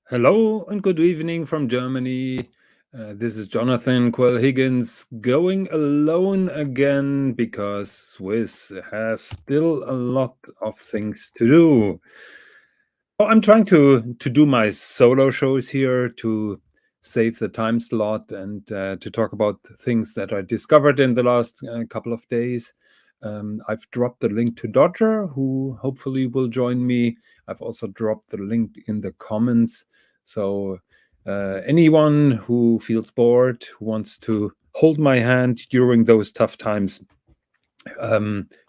Hello and good evening from Germany. This is Jonathan Quell Higgins going alone again because Swiss has still a lot of things to do. So I'm trying to do my solo shows here to save the time slot and to talk about things that I discovered in the last couple of days. I've dropped the link to Dodger, who hopefully will join me. I've also dropped the link in the comments. So anyone who feels bored, who wants to hold my hand during those tough times,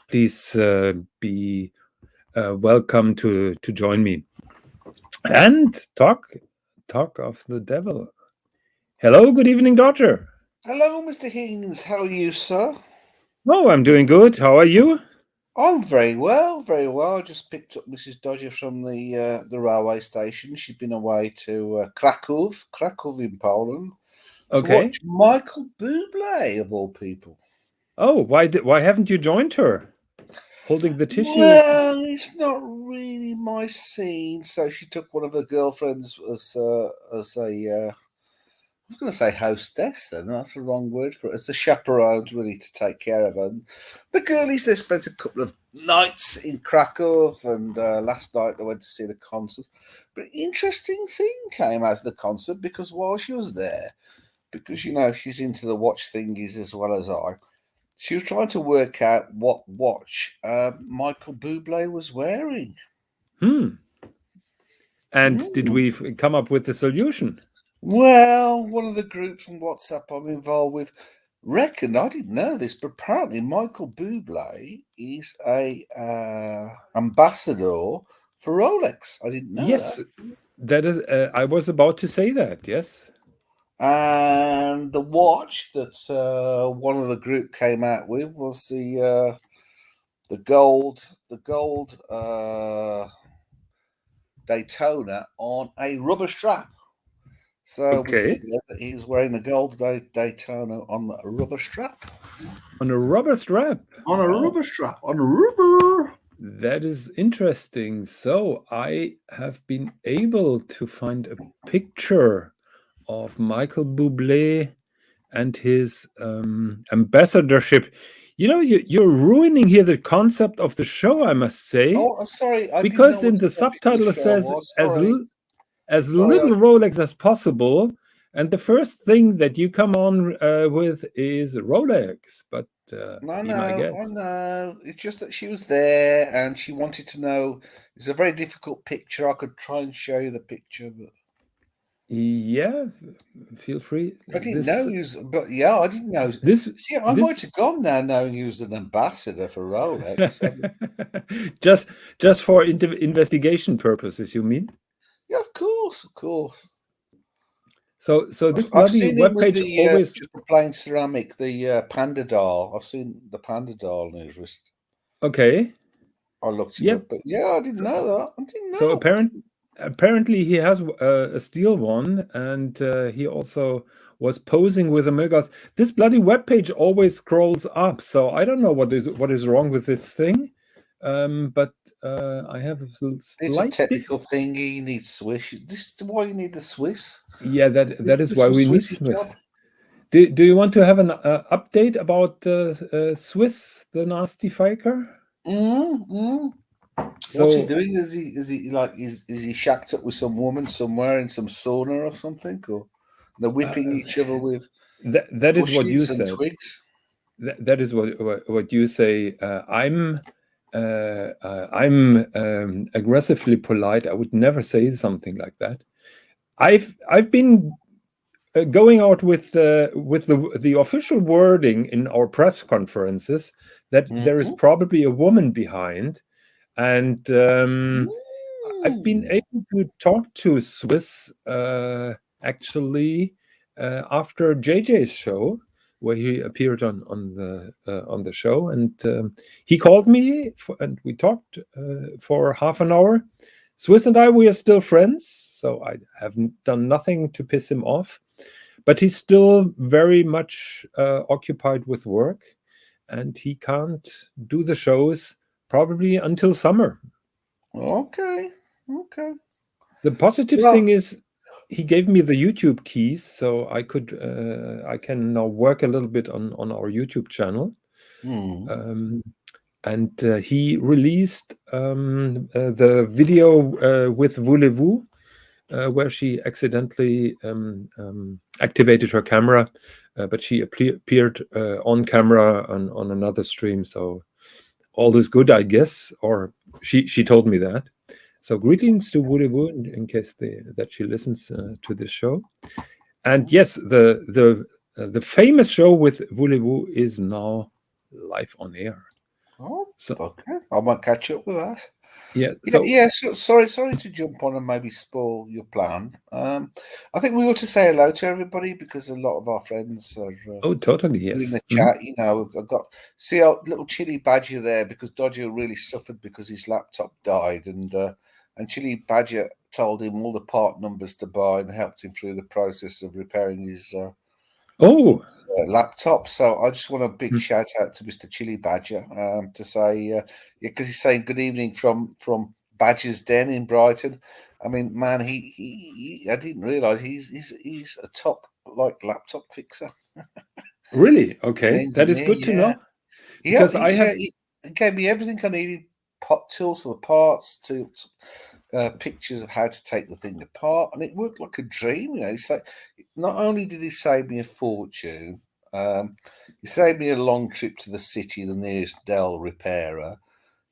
please be welcome to join me and talk of the devil. Hello, good evening, Dodger. Hello, Mr. Higgins. How are you, sir? Oh, I'm doing good. How are you? I'm very well, very well. I just picked up Mrs. Dodger from the railway station. She'd been away to Krakow in Poland, to Okay. watch Michael Buble, of all people. Oh, why haven't you joined her? Holding the tissues. Well, it's not really my scene, so she took one of her girlfriends as a I was going to say hostess, and that's the wrong word for it. It's a chaperone, really, to take care of her. And the girlies, they spent a couple of nights in Krakow, and last night they went to see the concert. But an interesting thing came out of the concert because while she was there, because she's into the watch thingies as well as I, she was trying to work out what watch Michael Bublé was wearing. Hmm. And did Mm. we come up with a solution? Well, one of the groups on WhatsApp I'm involved with reckoned, I didn't know this, but apparently Michael Bublé is a ambassador for Rolex. I didn't know Yes, that. that is. I was about to say that. Yes. And the watch that one of the group came out with was the gold Daytona on a rubber strap. So we Okay. figured that he was wearing a gold Daytona on a rubber strap. On a rubber strap. On a Oh, rubber strap. On a rubber. that is interesting. So I have been able to find a picture of Michael Bublé and his ambassadorship. You know, you're ruining here the concept of the show, I must say, Oh, I'm sorry. I didn't know because what in the the subject of the subtitle it show says was. Sorry. as Sorry. little Rolex as possible, and the first thing that you come on with is Rolex. But No, be my no, I guest. know. It's just that she was there and she wanted to know. It's a very difficult picture. I could try and show you the picture, but Yeah, feel free. I didn't know he was. But yeah, I didn't know. This See, I might this have gone now knowing he was an ambassador for Rolex. just for investigation purposes, you mean? Yeah, of course, of course. So this I've bloody seen him with webpage the always. just the plain ceramic, the Panda doll. I've seen the Panda doll on his wrist. Okay. I looked it Yep. up, but yeah, I didn't So, know that. I didn't so know. apparently he has a steel one, and he also was posing with a Milgauss. This bloody webpage always scrolls up, so I don't know what is wrong with this thing. But I have a It's a slight technical thing. You need Swiss. This is why you need the Swiss. yeah, that is This why was we need Swiss's Smith. job. Do you want to have an update about Swiss, the nasty faker? Mm. What's he So doing? Is he shacked up with some woman somewhere in some sauna or something, or they're uh, whipping each other with that is what you bushes and said. twigs? That is what you say. I'm aggressively polite. I would never say something like that. I've been going out with the official wording in our press conferences that there is Mm-hmm. probably a woman behind, and I've been Mm. able to talk to Swiss actually after JJ's show, where he appeared on the show, and he called me and we talked for half an hour. Swiss and I, we are still friends, so I haven't done nothing to piss him off. But he's still very much occupied with work, and he can't do the shows probably until summer. Okay. Okay. The positive thing Well, is he gave me the YouTube keys, so I can now work a little bit on our YouTube channel. And he released the video with Voulez-Vous, where she accidentally activated her camera, but she appeared on camera on another stream. So all is good, I guess, or she told me that. So greetings to Voulez-Vous in case that she listens to this show. And yes, the famous show with Voulez-Vous is now live on air. Oh, so okay, I might catch up with that. Yeah. So sorry to jump on and maybe spoil your plan. I think we ought to say hello to everybody because a lot of our friends are totally, yes, in the chat. You know, I've got see our little Chili Badger there because Dodger really suffered because his laptop died, and Chili Badger told him all the part numbers to buy and helped him through the process of repairing his laptop. So I just want a big shout out to Mr. Chili Badger to say, because he's saying good evening from Badger's Den in Brighton. I mean, man, he I didn't realise he's a top laptop fixer. Really? Okay, that is good to know. Because he gave me everything I needed: pot tools for the parts, to pictures of how to take the thing apart, and it worked like a dream. You know, so not only did he save me a fortune, he saved me a long trip to the city, the nearest Dell repairer.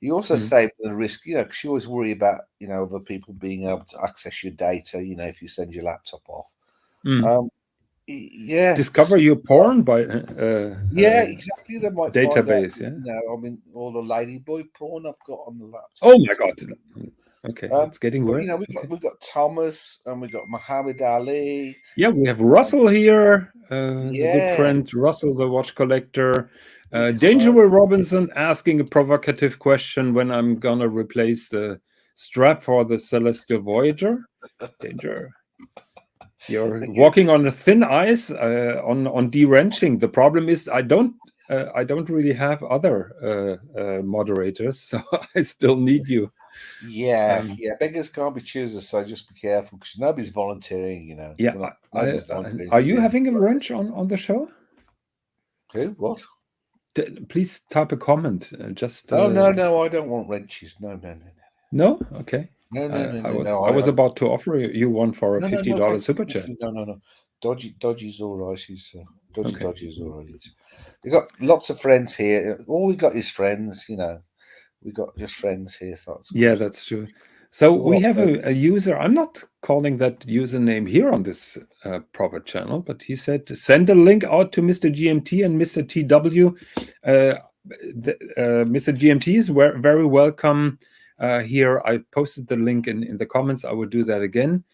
He also saved the risk, you know, because you always worry about, you know, other people being able to access your data, you know, if you send your laptop off. Discover your porn by exactly. They might database. Find out, you know, I mean, all the ladyboy porn I've got on the laptop. Oh my god! Okay, it's getting worse. You know, we got Thomas and we got Muhammad Ali. Yeah, we have Russell here, the good friend Russell, the watch collector. Danger Will Robinson asking a provocative question: when I'm gonna replace the strap for the Celestial Voyager? Danger. You're walking on a thin ice on de-wrenching. The problem is I don't really have other moderators, so I still need you. Beggars can't be choosers, so just be careful because nobody's volunteering, you know. Yeah, are you having a wrench on the show? Who? What? Please type a comment. Just no, I don't want wrenches. No, okay. No. I was about to offer you one for a $50 super chat. No. Dodgy's all right. He's Dodgy's all right. We've got lots of friends here. All we got is friends, you know. We got just friends here. So that's true. So we have a user. I'm not calling that username here on this proper channel, but he said send a link out to Mr. GMT and Mr. TW. Mr. GMT is very welcome here. I posted the link in the comments. I will do that again.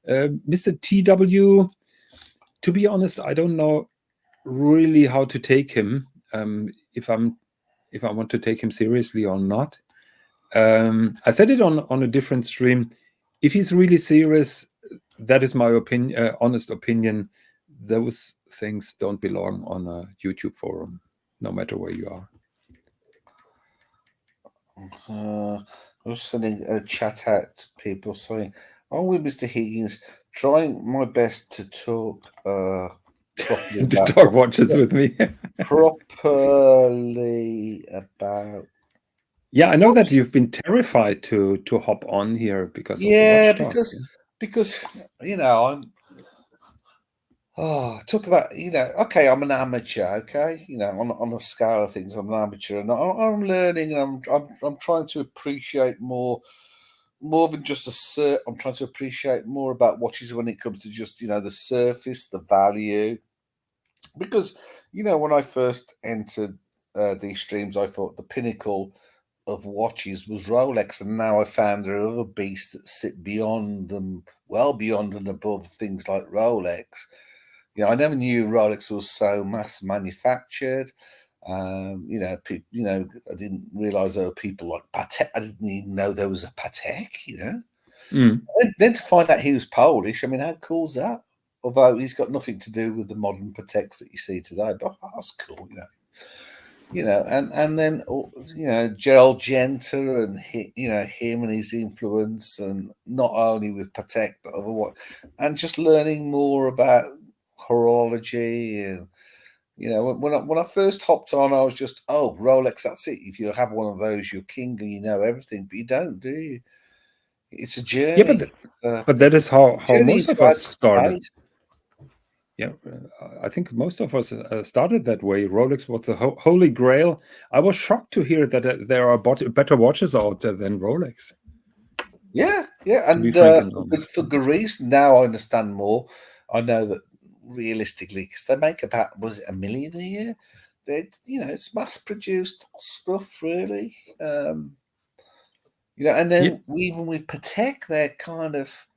Mr. TW, to be honest, I don't know really how to take him. If I want to take him seriously or not. I said it on a different stream. If he's really serious, that is my opinion, honest opinion. Those things don't belong on a YouTube forum, no matter where you are. I was sending a chat out to people saying, "I'm with Mr. Higgins, trying my best to talk properly to talk watches with me properly about." Yeah, I know that you've been terrified to hop on here because of the watch because you know talk about, you know, okay, I'm an amateur, okay, you know, on a scale of things, I'm an amateur, and I'm learning, and I'm trying to appreciate more than just I'm trying to appreciate more about watches when it comes to just, you know, the surface, the value, because, you know, when I first entered these streams, I thought the pinnacle of watches was Rolex, and now I found there are other beasts that sit beyond them, well beyond and above things like Rolex. You know, I never knew Rolex was so mass manufactured. You know, I didn't realize there were people like Patek. I didn't even know there was a Patek. You know, and then to find out he was Polish. I mean, how cool is that? Although he's got nothing to do with the modern Pateks that you see today, but that's cool. You know. you know, and then Gerald Genter and him and his influence, and not only with Patek but other what, and just learning more about horology. And when I first hopped on, I was just, oh, Rolex, that's it. If you have one of those, you're king and you know everything. But you don't, do you? It's a journey. But that is how most of us started. Space. Yeah, I think most of us started that way. Rolex was the holy grail. I was shocked to hear that there are better watches out there than Rolex. Yeah, and for good reason. Now I understand more. I know that realistically, because they make about, was it $1 million a year? It's mass-produced stuff, really. And then even with Patek, they're kind of,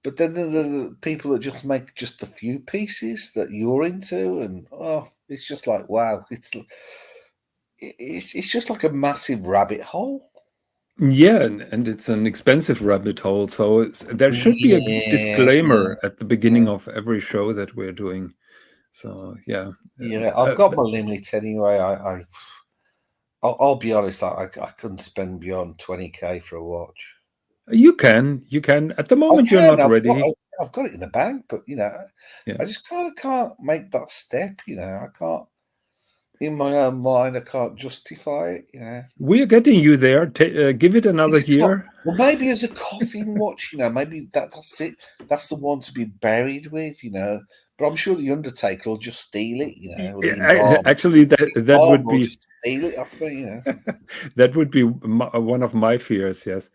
But then the people that just make just a few pieces that you're into, and it's just like, wow, it's just like a massive rabbit hole. Yeah, and it's an expensive rabbit hole, so there should be a disclaimer at the beginning of every show that we're doing. So yeah, I've got my limits anyway. I'll be honest, I couldn't spend beyond 20K for a watch. You can at the moment. You're not ready. I've got it in the bank, but I just kind of can't make that step. I can't. In my own mind, I can't justify it. We're getting you there. Give it another year. Well, maybe as a coffin watch, maybe that's it. That's the one to be buried with, But I'm sure the Undertaker will just steal it, Actually, that would be steal it off me, That would be one of my fears. Yes.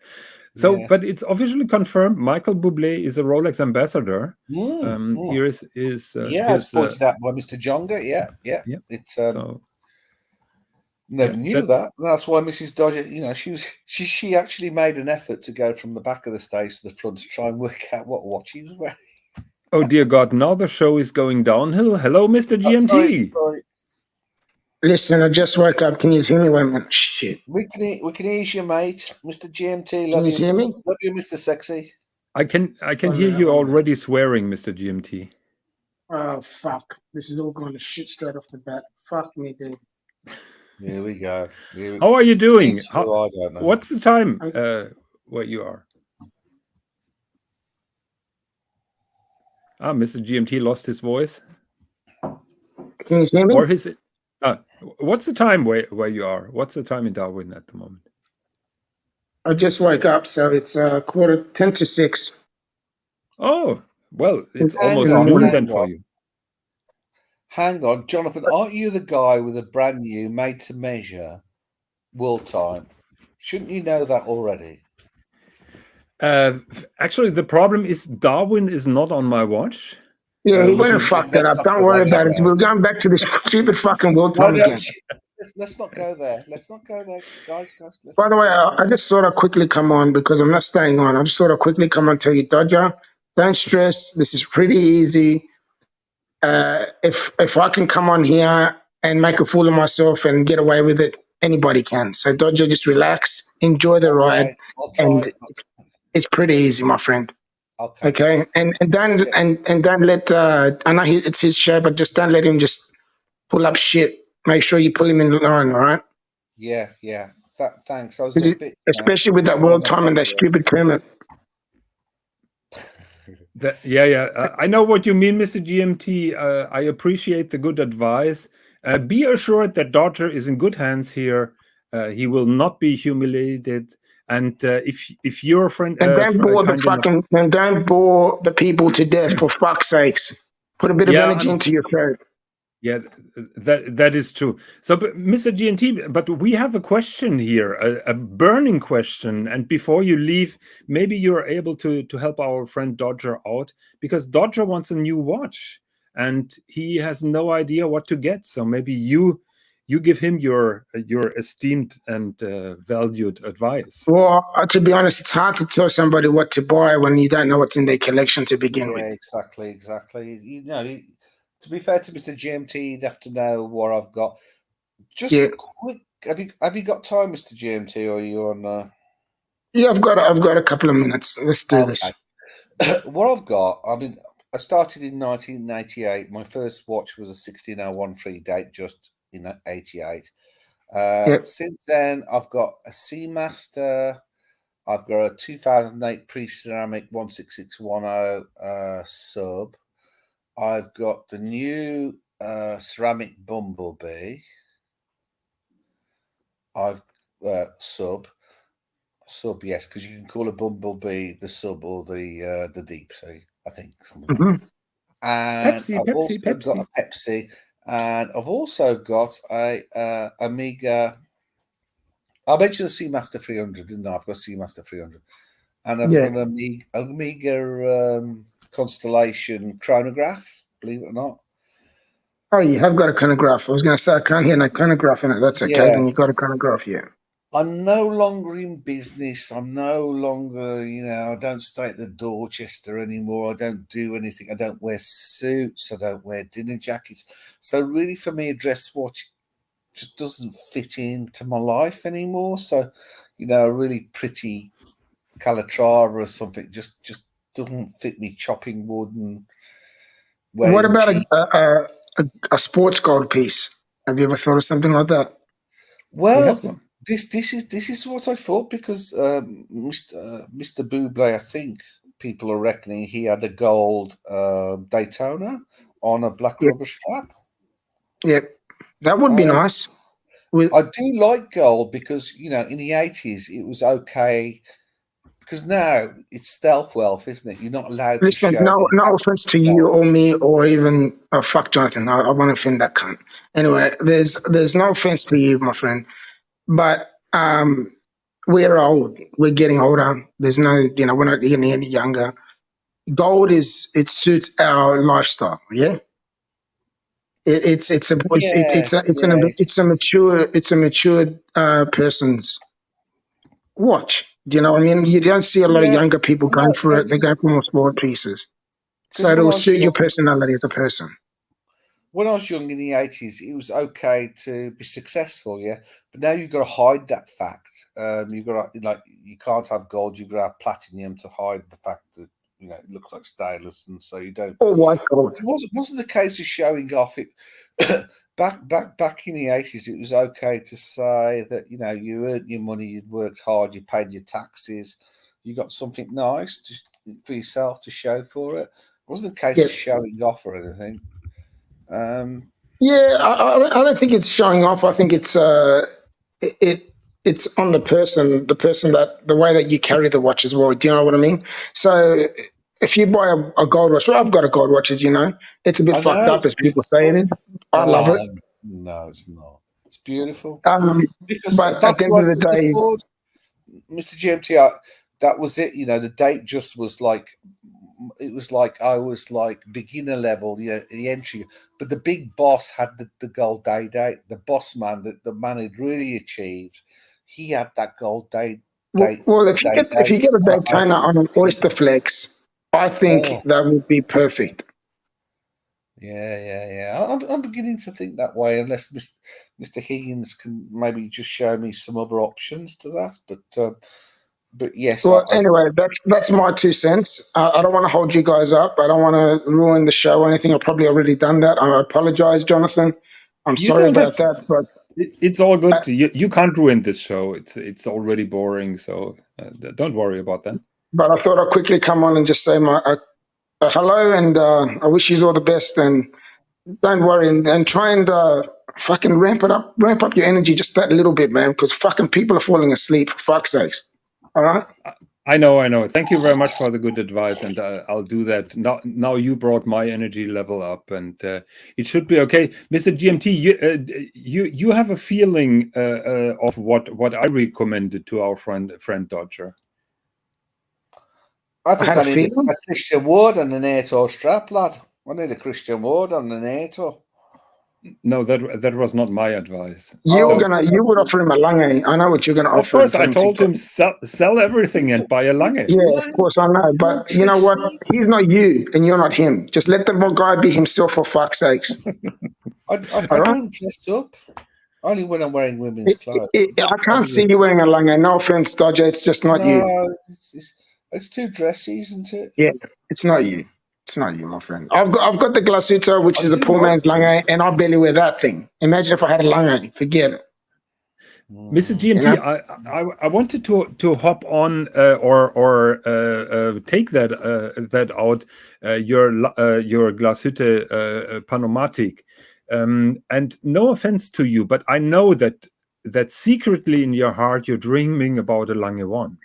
So, but it's officially confirmed. Michael Buble is a Rolex ambassador. Here is it's pointed out by Mr. Jonga. Yeah. It's never knew that. That's why Mrs. Dodger, she actually made an effort to go from the back of the stage to the front to try and work out what watch he was wearing. Oh dear God! Now the show is going downhill. Hello, Mr. GMT. Sorry. Listen, I just woke up. Can you hear me? One shit. We can hear you, mate. Mr. GMT, love you. Can you hear me? Love you, Mr. Sexy. I can hear you already swearing, Mr. GMT. Oh fuck! This is all going to shit straight off the bat. Fuck me, dude. Here we go. How are you doing? I don't know. What's the time where you are? Mr. GMT lost his voice. Can you hear me? Or his. What's the time where you are? What's the time in Darwin at the moment? I just woke up, so it's 10 to 6. Oh, well, it's almost noon then for you. Hang on, Jonathan, aren't you the guy with a brand new made-to-measure world time? Shouldn't you know that already? Actually, the problem is Darwin is not on my watch. Yeah, he went and fucked it up. Don't worry about it. We're going back to this stupid fucking world time again. Let's not go there. Guys. By the way, I just thought I'd quickly come on because I'm not staying on. I just thought I'd quickly come on and tell you, Dodger, don't stress. This is pretty easy. If I can come on here and make a fool of myself and get away with it, anybody can. So Dodger, just relax, enjoy the ride, and it's pretty easy, my friend. Okay, and don't let I know it's his show, but just don't let him just pull up shit. Make sure you pull him in line, all right? Yeah. Thanks. I was a bit, especially with that world time and that stupid Kermit. I know what you mean, Mr. GMT. I appreciate the good advice. Be assured that Dodger is in good hands here. He will not be humiliated. And if your friend and don't bore the people to death, for fuck's sakes. Put a bit of energy into your show. Yeah, that is true. So, Mr. GNT, but we have a question here, a burning question. And before you leave, maybe you're able to help our friend Dodger out, because Dodger wants a new watch and he has no idea what to get. So maybe you give him your esteemed and valued advice. Well, to be honest, it's hard to tell somebody what to buy when you don't know what's in their collection to begin with. Exactly. To be fair to Mr. GMT, you'd have to know what I've got. Just quick, have you got time, Mr. GMT, or are you on? Yeah, I've got a couple of minutes. Let's do this. What I've got, I mean, I started in 1988. My first watch was a 16013 date, just in 88. Since then, I've got a Seamaster. I've got a 2008 pre-ceramic 16610 sub. I've got the new ceramic Bumblebee. I've sub, yes, because you can call a Bumblebee the sub or the deep sea, I think, something like that. And I've also got a Pepsi, and I've also got a Omega. I mentioned the Seamaster 300, didn't I? I've got Seamaster 300, and I've got an Omega Constellation chronograph. Believe it or not. Oh, you have got a chronograph. I was going to say I can't hear no chronograph in it. That's okay. Then you got a chronograph, yeah. I'm no longer in business. I'm no longer, I don't stay at the Dorchester anymore. I don't do anything. I don't wear suits. I don't wear dinner jackets. So really, for me, a dress watch just doesn't fit into my life anymore. So, a really pretty Calatrava or something just doesn't fit me chopping wood and wearing. What about a sports gold piece? Have you ever thought of something like that? Well, this is what I thought, because Mr. Buble, I think people are reckoning he had a gold Daytona on a black rubber strap. Yep, that would be nice. I do like gold because in the 80s it was okay. Because now it's stealth wealth, isn't it? You're not allowed to show. No offense to you or me or even fuck Jonathan. I won't offend that cunt. Anyway, there's no offense to you, my friend, but we're old. We're getting older. There's no, we're not getting any younger. Gold it suits our lifestyle. Yeah. It's a mature person's watch. Do you know what I mean? You don't see a lot of younger people going for it. They go for more sport pieces. So it'll suit your personality as a person. When I was young in the 80s, it was okay to be successful, yeah. But now you've got to hide that fact. You've got to, you can't have gold. You've got to have platinum to hide the fact that it looks like stainless, and so you don't. Oh, white gold. It wasn't the case of showing off it. Back in the 80s, it was okay to say that you earned your money, you'd worked hard, you paid your taxes, you got something nice for yourself to show for it. It wasn't a case of showing off or anything. I don't think it's showing off. I think it's it's on the person that the way that you carry the watch as well. Do you know what I mean? So if you buy a gold watch, I've got a gold watch, as you know. It's a bit fucked up, as people say it is. I love it. No, it's not. It's beautiful. Because but at the end of the day, Mr. GMT, that was it. The date just was like, it was like I was like beginner level, the entry. But the big boss had the gold date. The boss man, the man who'd really achieved, he had that gold date. Well, if you get a Daytona on an Oyster Flex, I think that would be perfect. Yeah. I'm beginning to think that way, unless Mr. Higgins can maybe just show me some other options to that. But yes. Well, anyway, that's my 2 cents. I don't want to hold you guys up. I don't want to ruin the show or anything. I've probably already done that. I apologize, Jonathan. I'm sorry about that, but it's all good. You can't ruin this show. It's already boring, so don't worry about that. But I thought I'd quickly come on and just say my hello, and I wish you all the best. And don't worry, and try and fucking ramp up your energy just that little bit, man, because fucking people are falling asleep, for fuck's sakes. All right? I know. Thank you very much for the good advice, and I'll do that. Now you brought my energy level up, and it should be okay. Mr. GMT, you have a feeling of what I recommended to our friend Dodger. I think I need a Christian Ward and an 8-0 strap, lad. I need a Christian Ward and an 8-0. No, that was not my advice. You would offer him a Lange. I know what you're going to offer. Of course, I told him sell everything and buy a Lange. Yeah, of course I know. But you know what? He's not you, and you're not him. Just let the guy be himself, for fuck's sakes. I don't dress up. Only when I'm wearing women's clothes. I can't see you wearing a Lange. No offense, Dodger. It's just not you. It's too dressy, isn't it? Yeah, it's not you. It's not you, my friend. I've got the glasuta, which is the poor man's lange, and I barely wear that thing. Imagine if I had a lange. Forget it. Mr. GMT, You know? I wanted to hop on or take that out your Glashütte Panomatic, and no offense to you, but I know that secretly in your heart you're dreaming about a Lange One.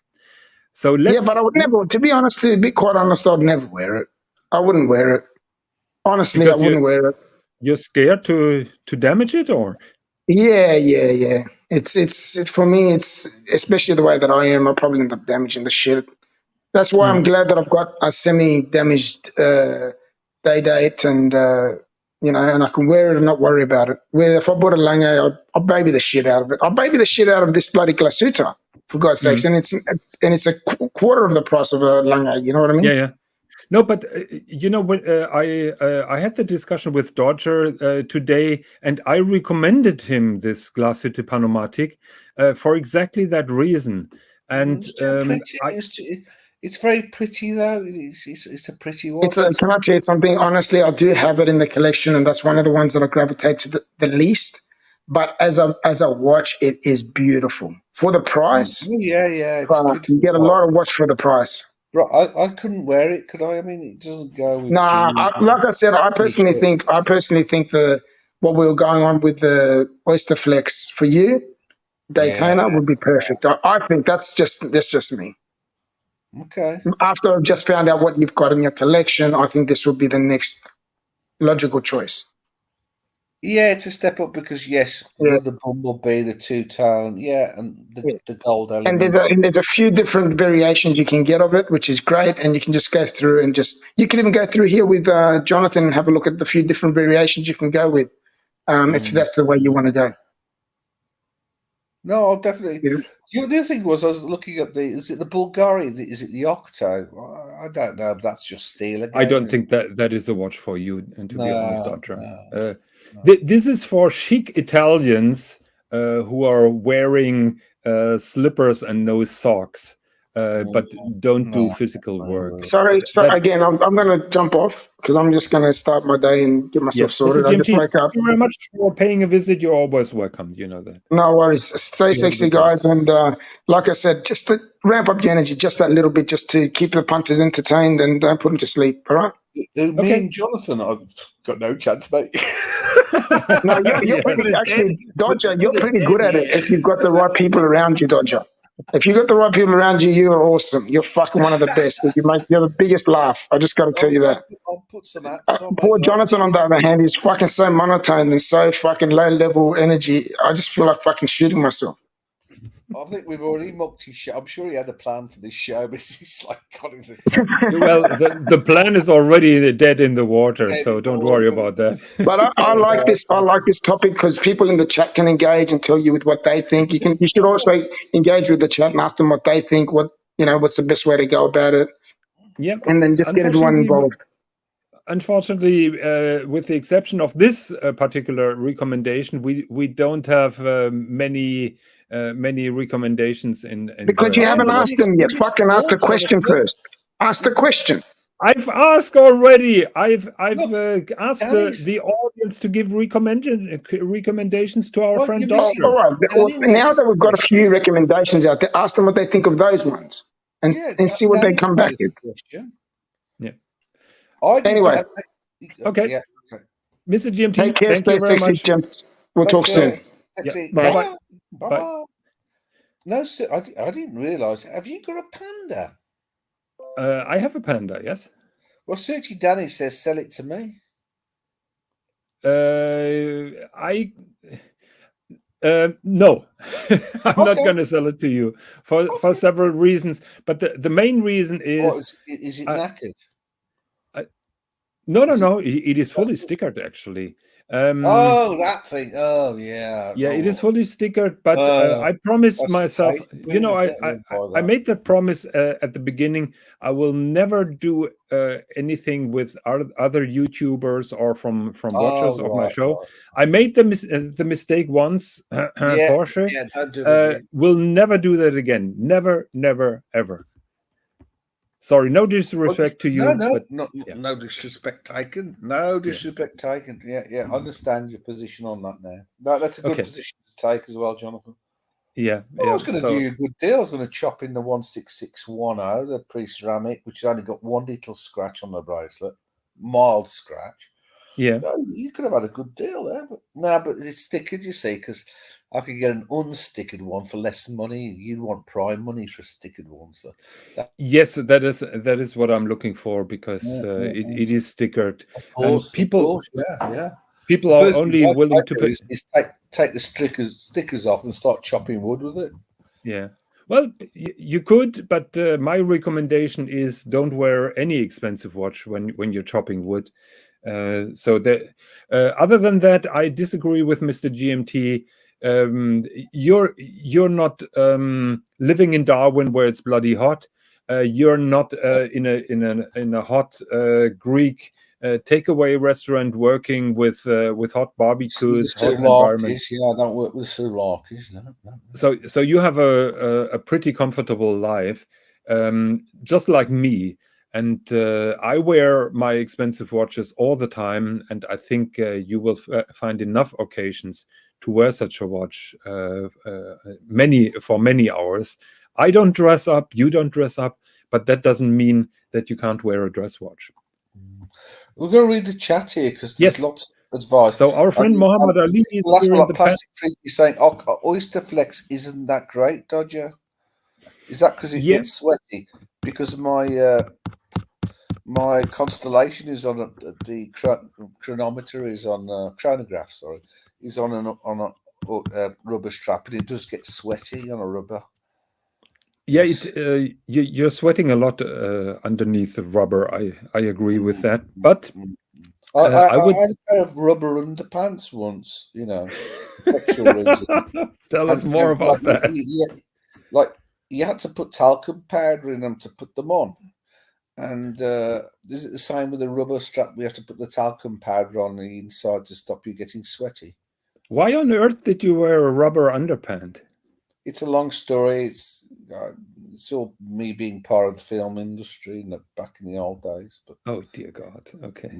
So let's. Yeah, but I would never. To be honest, to be quite honest, I'd never wear it. I wouldn't wear it. Honestly, I wouldn't wear it. You're scared to damage it, or? Yeah. It's for me. It's especially the way that I am. I'll probably end up damaging the shit. That's why I'm glad that I've got a semi-damaged day date, and you know, and I can wear it and not worry about it. Where if I bought a Lange, I'll baby the shit out of it. I'll baby the shit out of this bloody Glasuta, for God's sakes, and it's a quarter of the price of a Lange. You know what I mean? Yeah. No, but you know, when I had the discussion with Dodger today, and I recommended him this Glashütte Panomatic for exactly that reason. And it's very pretty, though. It's a pretty watch. Can I tell you something? Honestly, I do have it in the collection, and that's one of the ones that I gravitate to the least. But as a watch, it is beautiful for the price. Yeah. You get a lot of watch for the price. Right, I couldn't wear it, could I? I mean, it doesn't go with. Like I said, I personally think what we were going on with the Oyster Flex for you, Daytona would be perfect. I think that's just me. Okay. After I've just found out what you've got in your collection, I think this would be the next logical choice. Yeah, it's a step up because the Bumblebee, the two-tone, and the gold element. And there's a few different variations you can get of it, which is great. And you can just go through and you can even go through here with Jonathan and have a look at the few different variations you can go with, if that's the way you want to go. No, I'll definitely. The other thing was I was looking at is it the Bulgari? Is it the Octo? I don't know. That's just steel again. I don't think that is a watch for you, and to be honest, Dodger. No. This is for chic Italians who are wearing slippers and no socks, but don't do physical work. Sorry. Again, I'm going to jump off because I'm just going to start my day and get myself sorted. I just wake up. Thank you very much for paying a visit. You're always welcome. You know that. No worries. Stay sexy, guys. And like I said, just to ramp up your energy just that little bit, just to keep the punters entertained and don't put them to sleep. All right? Me and Jonathan, I've got no chance, mate. No, you're pretty, actually, Dodger, you're pretty good at it if you've got the right people around you, Dodger. If you've got the right people around you, you are awesome. You're fucking one of the best. You're the biggest laugh. I just got to tell you that. I'll put some apps on. Poor Jonathan, on the other hand, he's fucking so monotone and so fucking low-level energy. I just feel like fucking shooting myself. I think we've already mocked his show. I'm sure he had a plan for this show, but he's like got it. Well, the plan is already dead in the water, so don't worry about that. But I like this. I like this topic because people in the chat can engage and tell you with what they think. You should also engage with the chat and ask them what they think. What's the best way to go about it? Yeah, and then just get everyone involved. Unfortunately, with the exception of this particular recommendation, we don't have many recommendations in because you haven't asked them yet. Fucking ask the question first. Ask the question. I've asked already. I've asked the audience to give recommendations to our friend Doctor. All right. Now that we've got a few recommendations out there, ask them what they think of those ones, and see what they come back with. Yeah. Anyway. Okay. Yeah, okay. Mr. GMT, take care. Stay sexy, gents. We'll talk soon. Yeah. Bye. Bye. No, sir, I didn't realise. Have you got a Panda? I have a Panda, yes. Well, Suchi Danny says sell it to me. No, I'm not going to sell it to you for several reasons. But the main reason is... Is it knackered? No. It is fully stickered, actually. That thing. Oh, yeah. Yeah, it is fully stickered, but I promised myself, I made the promise at the beginning, I will never do anything with other YouTubers or from watchers of my show. Right. I made the mistake once, Porsche. Yeah, will never do that again. Never, ever. Sorry, no disrespect to you. No disrespect taken. No disrespect taken. Yeah. I understand your position on that now. No, that's a good position to take as well, Jonathan. Yeah. I was going to do you a good deal. I was going to chop in the 16610, the pre-ceramic, which has only got one little scratch on the bracelet, mild scratch. Yeah. You could have had a good deal there. But it's stickered, you see, because I could get an unstickered one for less money. You'd want prime money for a stickered one. So yes, that is what I'm looking for, because it is stickered. Of course, yeah. People are only willing to pay. Is take the stickers off and start chopping wood with it. Yeah. Well, you could, but my recommendation is don't wear any expensive watch when you're chopping wood. Other than that, I disagree with Mr. GMT. You're not living in Darwin where it's bloody hot. You're not in a hot Greek takeaway restaurant working with hot barbecues, hot environment. Yeah, I don't work with Sulakis. No. So you have a pretty comfortable life, just like me. And I wear my expensive watches all the time, and I think you will find enough occasions to wear such a watch for many hours. I don't dress up, you don't dress up, but that doesn't mean that you can't wear a dress watch. We're going to read the chat here because there's lots of advice. So our friend Muhammad Ali is doing the plastic freaky saying, Oyster Flex isn't that great, Dodger. Is that because it gets sweaty? Because my constellation is on the chronometer is on chronograph. Sorry, is on a rubber strap, and it does get sweaty on a rubber. Yeah, you're sweating a lot underneath the rubber. I agree with that, but I had a pair of rubber underpants once. You know, sexual reasons. Tell us more about that. You had to put talcum powder in them to put them on. And is it the same with the rubber strap? We have to put the talcum powder on the inside to stop you getting sweaty. Why on earth did you wear a rubber underpant? It's a long story. It's all me being part of the film industry back in the old days. But oh dear God! Okay.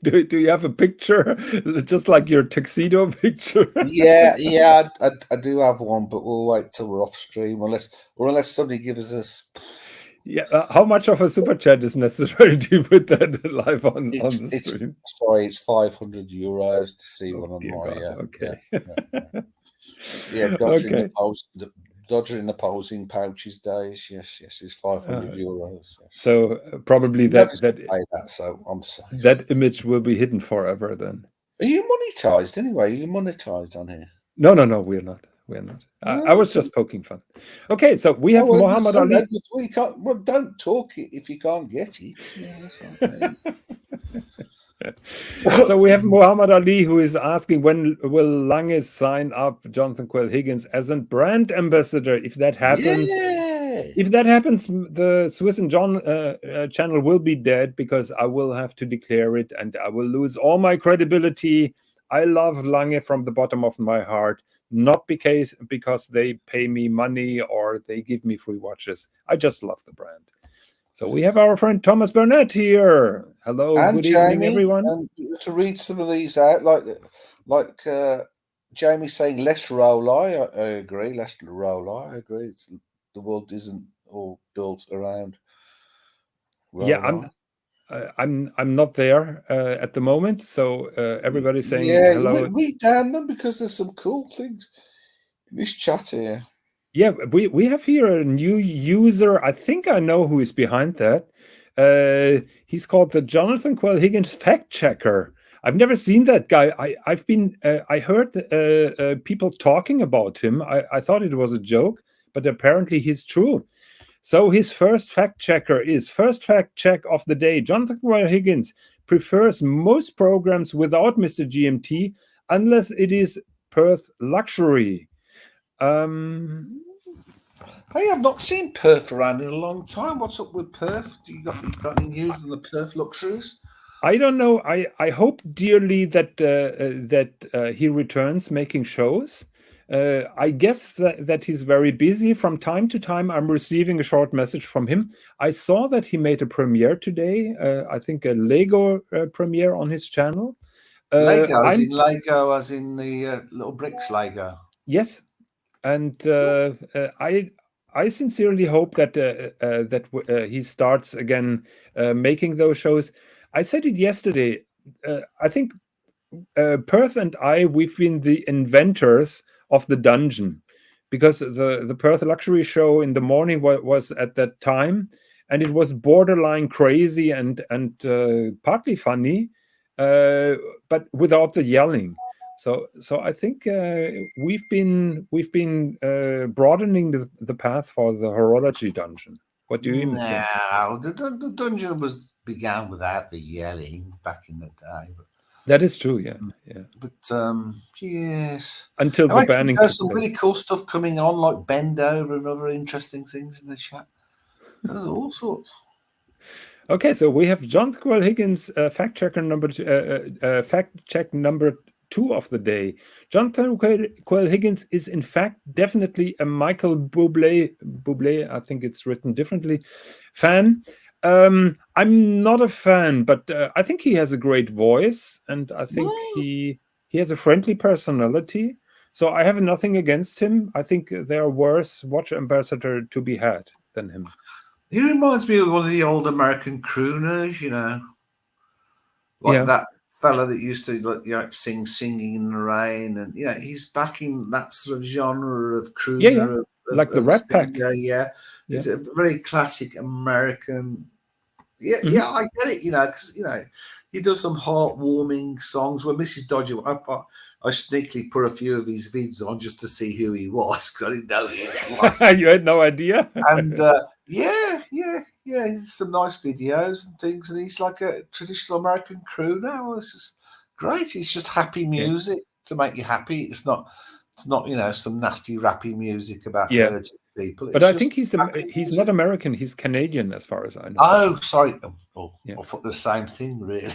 Do you have a picture, just like your tuxedo picture? Yeah. I do have one, but we'll wait till we're off stream, unless somebody gives us. Yeah, how much of a super chat is necessary to put that live on the stream? Sorry, it's €500 to see one on my. Okay. Dodger in the posing pouches days. Yes, it's €500. Yes. So probably that. So I'm sorry. That image will be hidden forever. Then. Are you monetized anyway? Are you monetized on here? No, we're not. We're not. I was just poking fun. Okay, so we have Muhammad Ali. Don't talk it if you can't get it. So we have Muhammad Ali, who is asking, when will Lange sign up Jonathan Quayle Higgins as a brand ambassador? If that happens, the Swis Jon channel will be dead, because I will have to declare it and I will lose all my credibility. I love Lange from the bottom of my heart, not because they pay me money or they give me free watches. I just love the brand. So we have our friend Thomas Burnett here. Hello, and good Jamie, evening, everyone. And to read some of these out, like Jamie saying less Rolex. I agree. Less Rolex. I agree. The world isn't all built around Rolex. Yeah, I'm not there at the moment, so everybody's saying hello. Read down them, because there's some cool things in this chat here. Yeah, we have here a new user. I think I know who is behind that. He's called the Jonathan Quayle Higgins Fact Checker. I've never seen that guy. I heard people talking about him. I thought it was a joke, but apparently he's true. So his first fact checker is first fact check of the day. Jonathan Quayle Higgins prefers most programs without Mr. GMT unless it is Perth luxury. Hey, I've not seen Perth around in a long time. What's up with Perth? You got any news on the Perth luxuries? I don't know. I hope dearly that he returns making shows. I guess that he's very busy. From time to time, I'm receiving a short message from him. I saw that he made a premiere today. I think a Lego premiere on his channel. Lego, as in Lego, as in the little bricks Lego. Yes, and I sincerely hope that he starts again making those shows. I said it yesterday. I think Perth and we've been the inventors of the dungeon, because the Perth Luxury Show in the morning was at that time, and it was borderline crazy and partly funny, but without the yelling. So I think we've been broadening the path for the horology dungeon. What do you think? No, the dungeon began without the yelling back in the day. But that is true, yeah. But yes, until the banning. There's some really cool stuff coming on, like Bend Over and other interesting things in the chat. There's all sorts. Okay, so we have Jonathan Quell Higgins, fact check number 2 of the day. Jonathan Quell Higgins is in fact definitely a Michael Buble, I think it's written differently, fan. I'm not a fan, but I think he has a great voice, and I think he has a friendly personality. So I have nothing against him. I think there are worse watch ambassador to be had than him. He reminds me of one of the old American crooners, like that fella that used to singing in the rain, and he's back in that sort of genre of crooner, like the Rat Pack. It's a very classic American. I get it, because he does some heartwarming songs. When Mrs. Dodger, I sneakily put a few of his vids on just to see who he was, because I didn't know who he was. You had no idea. And some nice videos and things, and he's like a traditional American crooner. It's just great. It's just happy music to make you happy. It's not some nasty rappy music about hurting people. But I think he's not American. He's Canadian, as far as I know. Oh, sorry. I thought the same thing, really.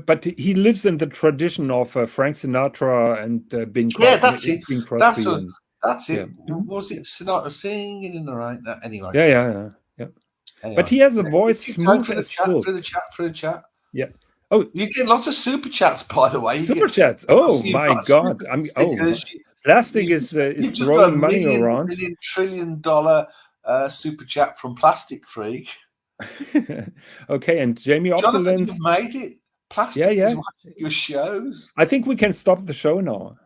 But he lives in the tradition of Frank Sinatra and Bing Crosby. Yeah, that's it. Bing Crosby that's it. Was it Sinatra singing in the rain? Anyway. Yeah. Anyway. But he has a voice smooth as silk. For the chat. Yeah. Oh, you get lots of super chats, by the way. Super chats. Oh my God! Plastic is throwing money around. $1 trillion super chat from Plastic Freak. Okay, and Jamie Jonathan, you've made it. Plastic is watching your shows. I think we can stop the show now.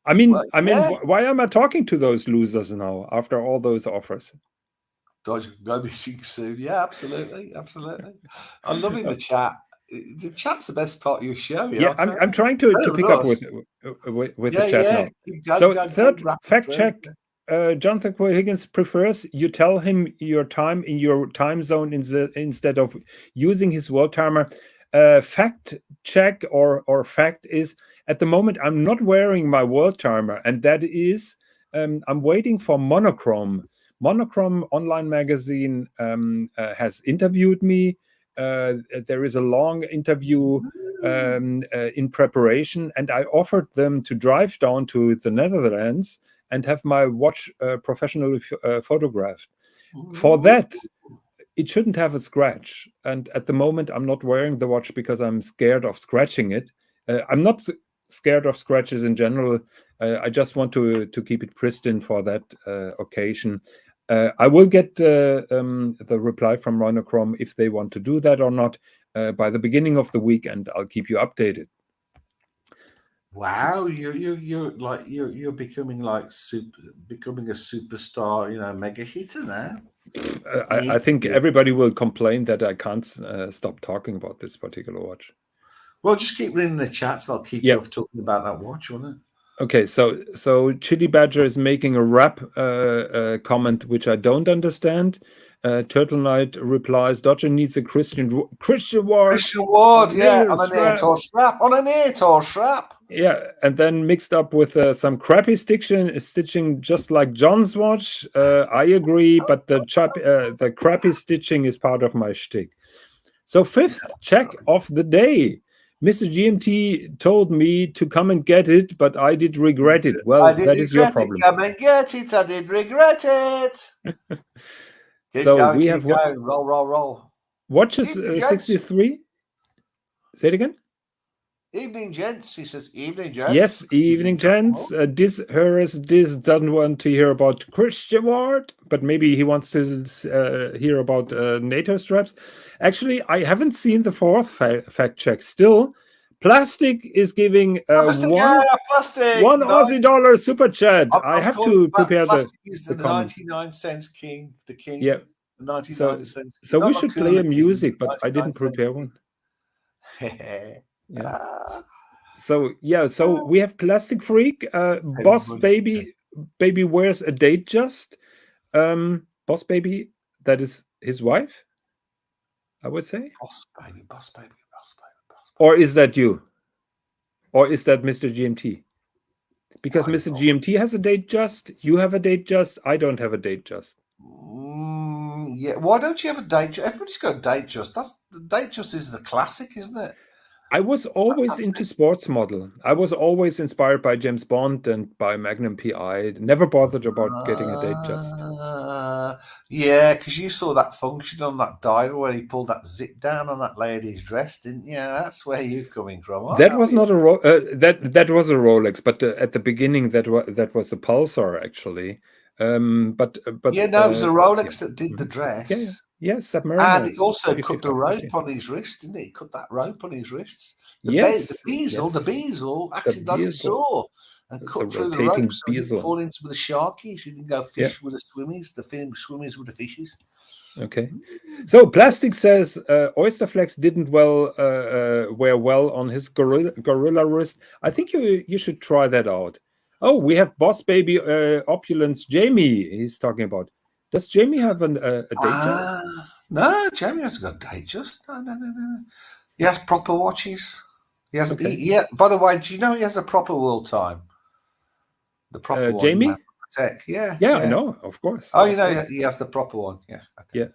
I mean, why am I talking to those losers now after all those offers? Dodge, go missing soon. Yeah, absolutely. I love in the chat. The chat's the best part of your show. I'm trying to pick up with the chat now. So third fact check. Jonathan Quell Higgins prefers you tell him your time in your time zone instead of using his world timer. Fact check or fact is, at the moment I'm not wearing my world timer, and that is I'm waiting for Monochrome. Monochrome online magazine has interviewed me. There is a long interview in preparation, and I offered them to drive down to the Netherlands and have my watch professionally photographed. For that, it shouldn't have a scratch. And at the moment, I'm not wearing the watch because I'm scared of scratching it. I'm not scared of scratches in general. I just want to keep it pristine for that occasion. I will get the reply from Monochrome if they want to do that or not by the beginning of the week, and I'll keep you updated. Wow, you're becoming becoming a superstar, mega hitter now. I think everybody will complain that I can't stop talking about this particular watch. Well, just keep reading the chats. I'll keep you off talking about that watch, won't it? Okay, so Chili Badger is making a rap comment which I don't understand. Turtle Knight replies, Dodger needs a Christian Ward. Christian Ward, yeah, on an 8-or strap. Yeah, and then mixed up with some crappy stitching just like John's watch. I agree, but the crappy stitching is part of my shtick. So fifth check of the day. Mr. GMT told me to come and get it, but I did regret it. Well, that is your problem. Come and get it. I did regret it. So we have what? Roll. Watches 63. Say it again. Evening, gents. He says, evening, gents. Yes, evening, gents. This doesn't want to hear about Christian Ward, but maybe he wants to hear about NATO straps. Actually, I haven't seen the fourth fact check. Still, Plastic is giving one Aussie dollar super chat. I have to prepare Plastic is the comment. 99 cents king. The king. Yeah. 99 cents. So we should play a music, but I didn't prepare one. Yeah. So we have Plastic Freak, Boss Baby wears a date just. Boss Baby, that is his wife, I would say. Boss baby. Or is that you? Or is that Mr. GMT? Because Mr. GMT has a date just, you have a date just, I don't have a date just. Yeah, why don't you have a date just? Everybody's got a date just. The date just is the classic, isn't it? I was always into sports model. I was always inspired by James Bond and by Magnum PI. Never bothered about getting a date just. Yeah, because you saw that function on that diver where he pulled that zip down on that lady's dress, didn't you? That's where you're coming from. That was not a that was a Rolex, but at the beginning that was a Pulsar actually. But yeah, no, it was a Rolex that did the dress. Yeah. Yes, Submariner. And it also cut the rope on his wrist, didn't it? He cut that rope on his wrists. The bezel acted like a saw and cut through the rope so he didn't fall into the sharkies. He didn't go fish with the swimmies, the swimmies with the fishes. Okay. So Plastic says Oysterflex didn't wear well on his gorilla wrist. I think you should try that out. Oh, we have Boss Baby Opulence Jamie he's talking about. Does Jamie have a date just? No, Jamie hasn't got a date just. No. He has proper watches. He has. Okay. By the way, do you know he has a proper world time? The proper one. Jamie? Tech. Yeah, I know, of course. Oh, you know, he has the proper one. Yeah. Okay.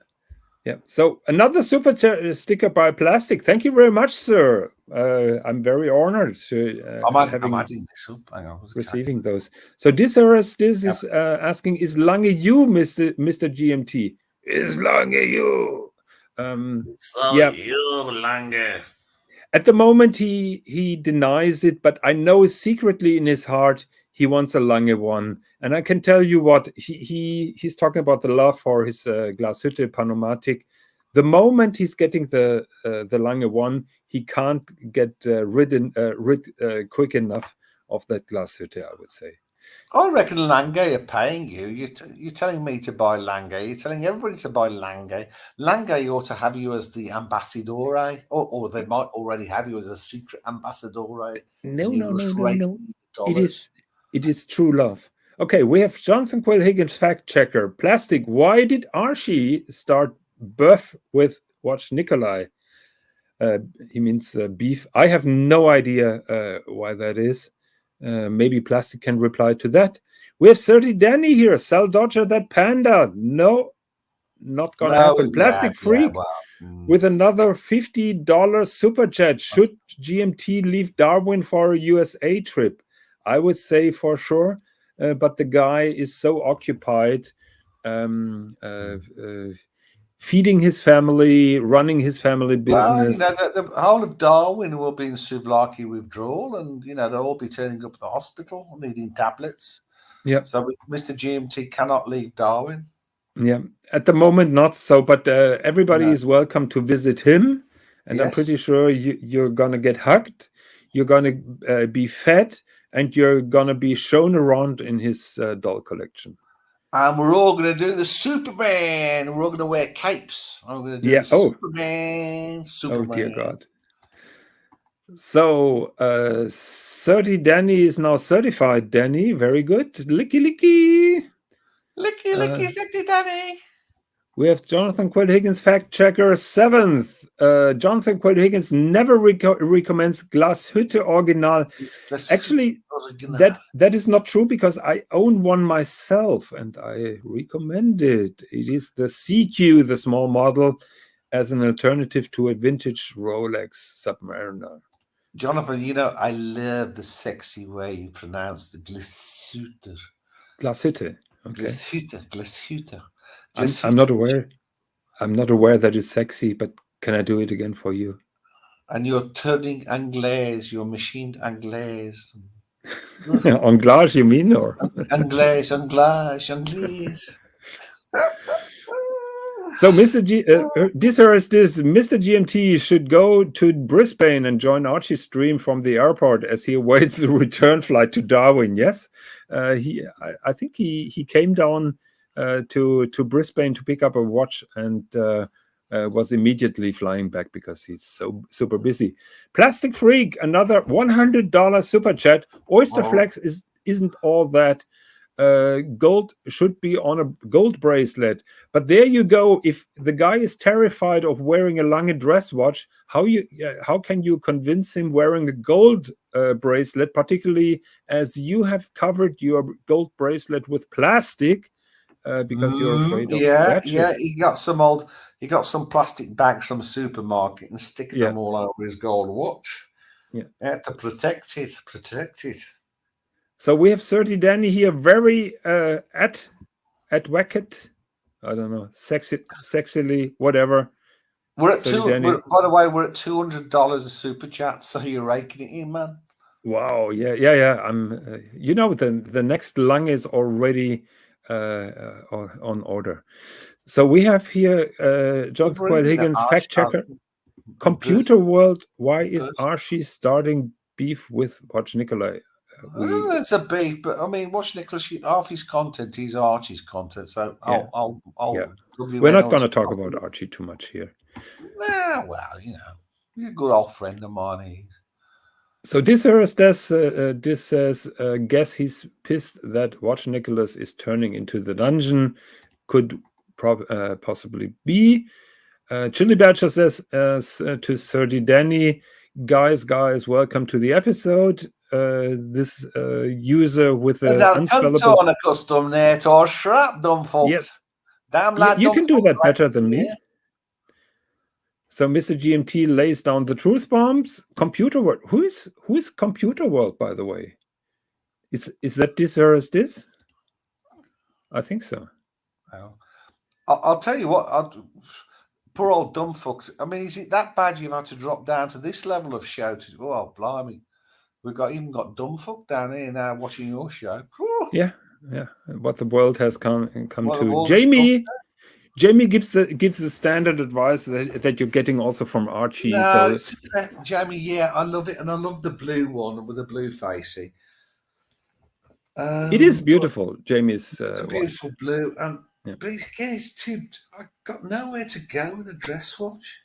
Yeah. So another super sticker by Plastic. Thank you very much, sir. I'm very honored to I'm adding this up. Hang on, receiving those. So this is asking, is Lange you, Mr. GMT? Is Lange you? You, Lange. At the moment, he denies it, but I know secretly in his heart he wants a Lange one. And I can tell you what, he's talking about the love for his Glashütte Panomatic. The moment he's getting the Lange one, he can't get rid quick enough of that Glashütte, I would say. I reckon Lange are paying you. You're telling me to buy Lange. You're telling everybody to buy Lange. Lange ought to have you as the ambassadore, or they might already have you as a secret ambassadore. No. It is true love. Okay, we have Jonathan Quayle Higgins fact checker. Plastic. Why did Archie start buff with Watch Nikolai? He means beef. I have no idea why that is. Maybe Plastic can reply to that. We have 30 Danny here. Sell Dodger that Panda. No, not gonna happen. Plastic Freak with another $50 super chat. Should GMT leave Darwin for a USA trip? I would say for sure, but the guy is so occupied feeding his family, running his family business. Well, the whole of Darwin will be in Souvlaki withdrawal, and they'll all be turning up at the hospital needing tablets. Yeah. So Mr. GMT cannot leave Darwin. Yeah, at the moment not so, but everybody is welcome to visit him, and I'm pretty sure you're gonna get hugged, you're gonna be fed, and you're gonna be shown around in his doll collection. And we're all going to do the Superman. We're all going to wear capes. I'm going to do the Superman. Oh, dear God. So, 30 Danny is now certified, Danny. Very good. Licky. Licky, sexy Danny. We have Jonathan Quayle Higgins, fact checker, 7th. Jonathan Quayle Higgins never recommends Glashütte Original. Actually, that is not true because I own one myself and I recommend it. It is the CQ, the small model, as an alternative to a vintage Rolex Submariner. Jonathan, you know, I love the sexy way you pronounce the glashütte. Glashütte. Okay. Glashütte. I'm not aware. I'm not aware that it's sexy, but can I do it again for you? And you're turning anglaise, you're machined anglaise. Anglage, you mean, or anglaise. So, Mr. Mr. GMT should go to Brisbane and join Archie's stream from the airport as he awaits the return flight to Darwin. Yes, I think he came down to Brisbane to pick up a watch and was immediately flying back because he's so super busy. Plastic Freak, another $100 super chat. Oysterflex isn't all that. Gold should be on a gold bracelet, but there you go. If the guy is terrified of wearing a Lange dress watch, how can you convince him wearing a gold bracelet, particularly as you have covered your gold bracelet with plastic because you're afraid of scratches? Yeah, he got some plastic bags from a supermarket and sticking them all over his gold watch. Yeah, to protect it. So we have 30 Danny here, very at Wacket. I don't know, sexily, whatever. We're at by the way, we're at $200 a super chat, so you're raking it in, man. Wow, yeah. I'm, you know, the next lung is already on order. So we have here Jonathan Quayle Higgins, fact checker. Computer World, why is Archie starting beef with Watch Nikolai? It's a beef, but I mean, Watch Nicholas, half his content is Archie's content, so we're not going to talk about Archie too much here. Well, you know, he's a good old friend of mine. So this says, guess he's pissed that Watch Nicholas is turning into the dungeon. Could possibly be. Chili Badger says to 30 Danny, guys, welcome to the episode. This user with a unspellable... on a custom net or strap, dumb folks. Yes. Damn lad, you can do that better than me. So Mr. GMT lays down the truth bombs. Computer World. Who is Computer World, by the way? Is that this or is this? I think so. Well, I'll tell you what. Poor old dumb fucks. I mean, is it that bad you've had to drop down to this level of shouting? Oh, blimey. We've even got dumb fuck down here now watching your show. Whew. Yeah. What the world has come to. Jamie gives the standard advice that you're getting also from Archie. No, Jamie, yeah, I love it, and I love the blue one with the blue facing. It is beautiful, Jamie's beautiful watch. Blue, and but again, it's too. I got nowhere to go with a dress watch.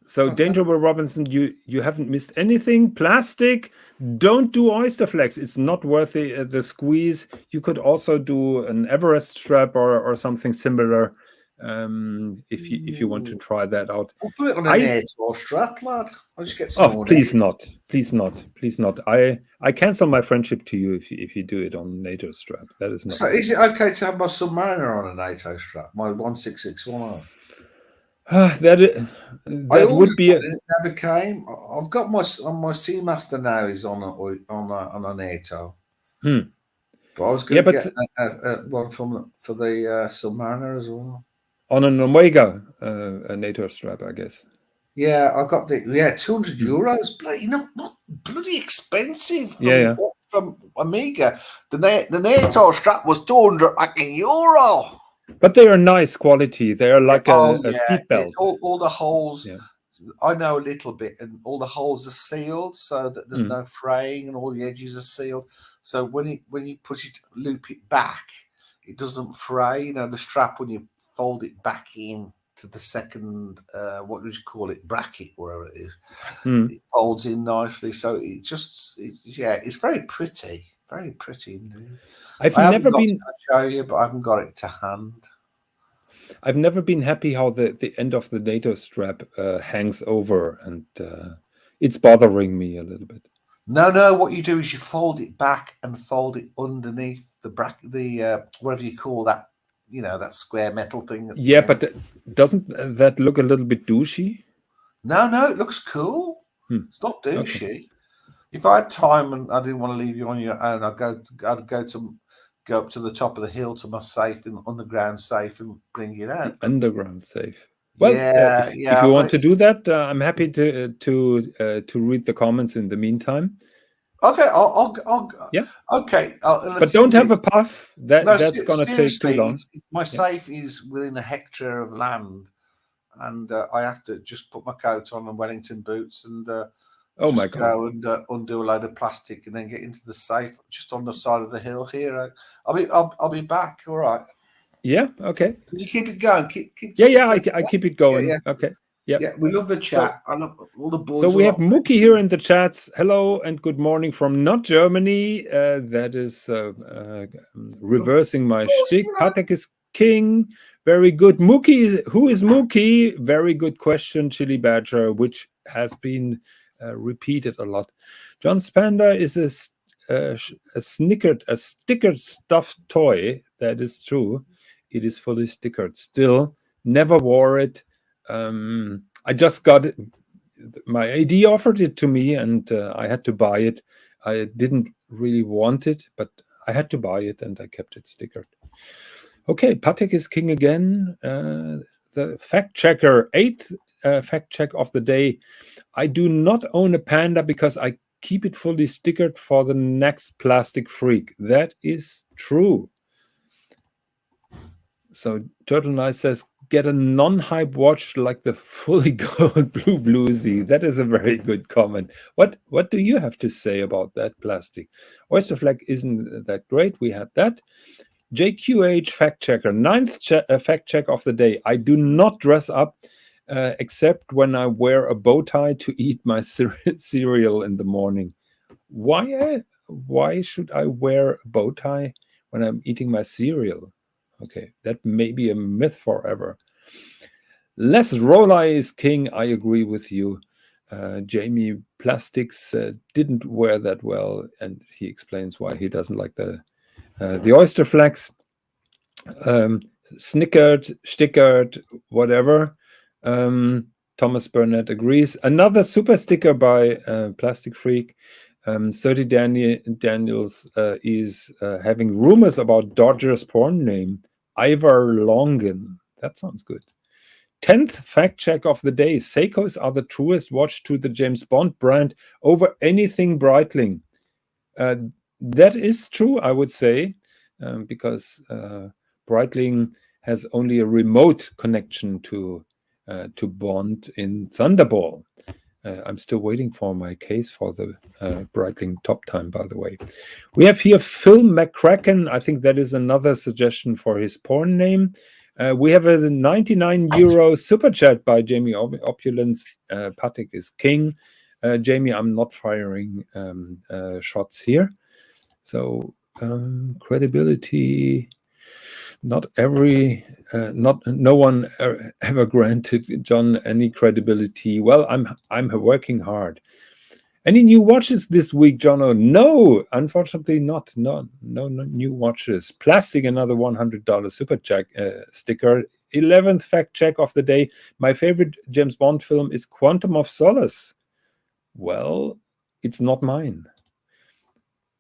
So, Danger Will Robinson, you haven't missed anything. Plastic, don't do Oysterflex. It's not worth the squeeze. You could also do an Everest strap or something similar if you want to try that out. I'll put it on an air tour strap, lad. I'll just get some. Oh, please not. I cancel my friendship to you if you do it on a NATO strap. That is not. So, is it okay to have my Submariner on a NATO strap? My 1661. That would be. It never came. I've got my Seamaster now is on a NATO. But I was going to get one for the Submariner as well. On an Omega, a NATO strap, I guess. Yeah, I got the €200. Bloody not bloody expensive. From Omega, the NATO strap was €200. But they are nice quality. They are like a seat belt. All the holes. Yeah. I know a little bit, and all the holes are sealed so that there's no fraying, and all the edges are sealed. So when you loop it back, it doesn't fray. You know, the strap, when you fold it back in to the second, what would you call it, bracket, wherever it is, it folds in nicely. So it's very pretty. Very pretty indeed. I've never been to show you, but I haven't got it to hand. I've never been happy how the end of the NATO strap hangs over, and it's bothering me a little bit. No. What you do is you fold it back and fold it underneath the bracket, whatever you call that, that square metal thing. Yeah, but doesn't that look a little bit douchey? No, it looks cool. It's not douchey. Okay. If I had time and I didn't want to leave you on your own, I'd go up to the top of the hill to my safe, and underground safe, and bring it out. Underground safe. Well, if you want to do that, I'm happy to read the comments in the meantime. Okay, I'll yeah. Okay, but don't have a puff. That's going to take too long. My safe is within a hectare of land, and I have to just put my coat on and Wellington boots and just go and undo a load of plastic and then get into the safe just on the side of the hill here. I'll be back. All right. Yeah. Okay. Can you keep it going? Keep I keep it going. Yeah. Okay. Yeah, we love the chat. I love all the boys. So we have Mookie here in the chats. Hello and good morning from not Germany. That is reversing my shtick. Patek is king. Very good. Mookie, who is Mookie? Very good question, Chili Badger, which has been repeated a lot. Jons Panda is a stickered stuffed toy. That is true. It is fully stickered. Still, never wore it. I just got it. My AD offered it to me and I had to buy it. I didn't really want it, but I had to buy it and I kept it stickered. Okay, Patek is king again. The fact checker, 8th fact check of the day. I do not own a Panda because I keep it fully stickered for the next plastic freak. That is true. So Turtle Knight says, get a non-hype watch like the fully gold blue bluesy. That is a very good comment. What do you have to say about that plastic? Oyster flag isn't that great. We had that. JQH fact checker, 9th fact check of the day. I do not dress up except when I wear a bow tie to eat my cereal in the morning. Why should I wear a bow tie when I'm eating my cereal? Okay, that may be a myth forever. Les Rolai is king. I agree with you. Jamie Plastics didn't wear that well, and he explains why he doesn't like the oyster flags. Stickered, whatever. Thomas Burnett agrees. Another super sticker by Plastic Freak. 30 Daniels is having rumors about Dodgers porn name, Ivar Longen. That sounds good. 10th fact check of the day. Seikos are the truest watch to the James Bond brand over anything Breitling. That is true, I would say, because Breitling has only a remote connection to Bond in Thunderball. I'm still waiting for my case for the Breitling Top Time, by the way. We have here Phil McCracken. I think that is another suggestion for his porn name. We have a 99 euro super chat by Jamie Opulence. Patek is king. Jamie, I'm not firing shots here. So credibility. No one ever granted John any credibility. Well, I'm working hard. Any new watches this week, Jono? No, unfortunately not. No new watches. Plastic, another $100 super check sticker. 11th fact check of the day. My favorite James Bond film is Quantum of Solace. Well, it's not mine.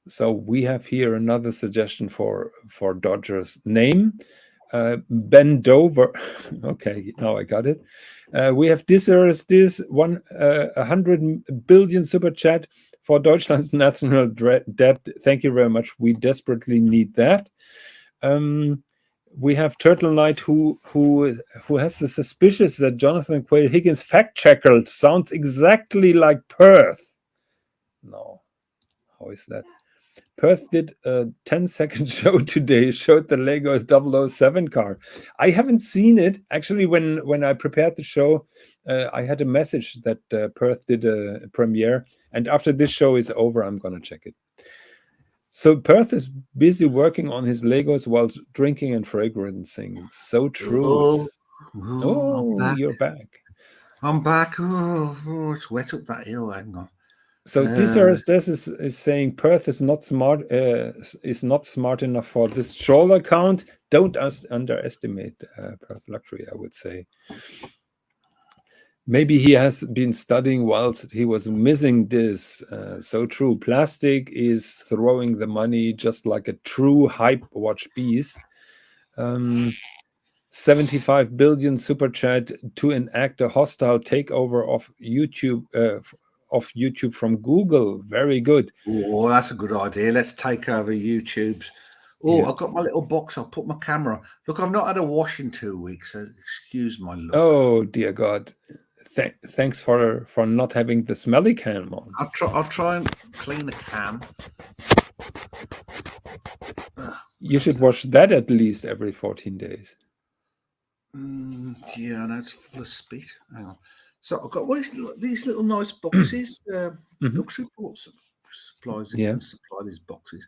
So we have here another suggestion for Dodgers name, Ben Dover. Okay, now I got it. We have this 100 billion super chat for Deutschland's national debt. Thank you very much. We desperately need that. We have Turtle Knight who has the suspicious that Jonathan Quayle Higgins fact checker sounds exactly like Perth. No, how is that? Perth did a 10-second show today, showed the Lego 007 car. I haven't seen it. Actually, when I prepared the show, I had a message that Perth did a premiere. And after this show is over, I'm going to check it. So Perth is busy working on his Legos while drinking and fragrancing. So true. Oh, you're back. I'm back. Oh, it's wet up that hill. Hang on. So this is saying Perth is not smart enough for this troll account. Don't underestimate Perth Luxury, I would say. Maybe he has been studying whilst he was missing this. So true. Plastic is throwing the money just like a true hype watch beast. 75 billion super chat to enact a hostile takeover of YouTube from Google. Very good. Oh, that's a good idea. Let's take over YouTube's. Oh, yeah. I've got my little box. I'll put my camera. Look, I've not had a wash in 2 weeks, so excuse my look. Oh dear God. Thanks for not having the smelly cam on. I'll try and clean the cam. You should wash that at least every 14 days. Yeah, that's full of spit. Hang on. So I've got these little nice boxes. Luxury Ports supplies can supply these boxes.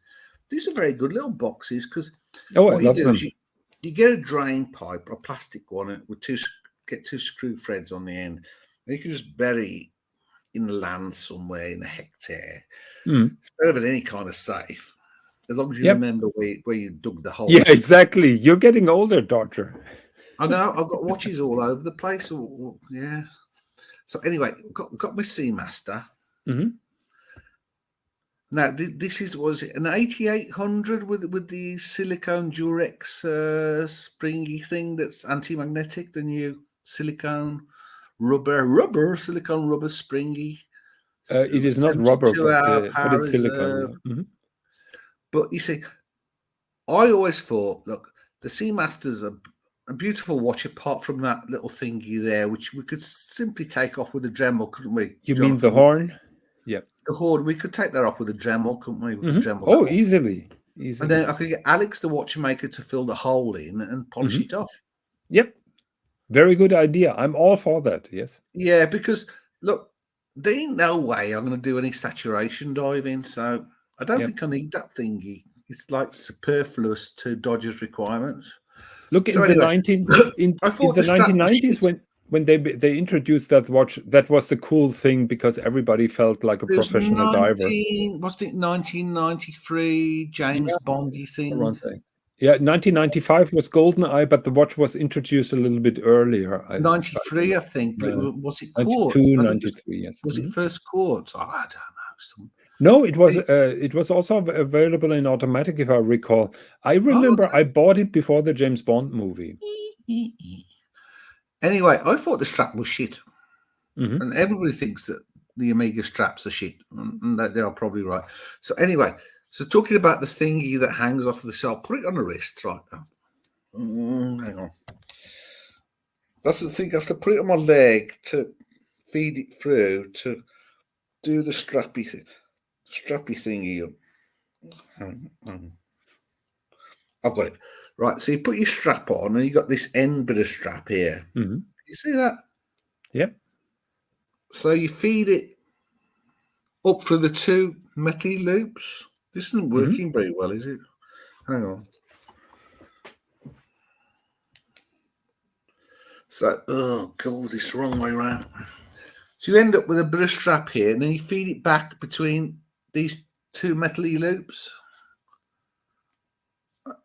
These are very good little boxes because I love them. You get a drain pipe, a plastic one with two screw threads on the end. And you can just bury in the land somewhere in a hectare. It's better than any kind of safe, as long as you remember where you dug the hole. Yeah, exactly. You're getting older, doctor. I know. I've got watches all over the place. Yeah. So anyway, got my Seamaster. Now this was it an 8800 with the silicone Durex springy thing that's anti-magnetic. The new silicone silicone rubber springy. It is not rubber, but it's silicone. But you see, I always thought, look, the Seamaster's a beautiful watch apart from that little thingy there, which we could simply take off with a Dremel, couldn't we? You mean the horn? Yeah. The horn, we could take that off with a Dremel, couldn't we? We could Dremel easily. And then I could get Alex, the watchmaker, to fill the hole in and polish it off. Yep. Very good idea. I'm all for that, yes. Yeah, because, look, there ain't no way I'm going to do any saturation diving, so I don't think I need that thingy. It's like superfluous to Dodger's requirements. Look, in the 1990s when they introduced that watch, that was the cool thing because everybody felt like a professional diver. Wasn't it 1993 James Bondy thing? Yeah, 1995 was GoldenEye, but the watch was introduced a little bit earlier. 93, I think. But was it quartz? 92, 93, yes. Was it first quartz? Oh, I don't know. No, it was also available in automatic, if I recall. I remember I bought it before the James Bond movie. Anyway, I thought the strap was shit. And everybody thinks that the Omega straps are shit. And they are probably right. So anyway, talking about the thingy that hangs off the shelf, put it on the wrist right now. Hang on. That's the thing. I have to put it on my leg to feed it through to do the strappy thingy. I've got it. Right, so you put your strap on and you got this end bit of strap here. You see that? Yep. So you feed it up through the two metal loops. This isn't working very well, is it? Hang on. So, oh God, it's the wrong way around. So you end up with a bit of strap here, and then you feed it back between these two metal-y loops.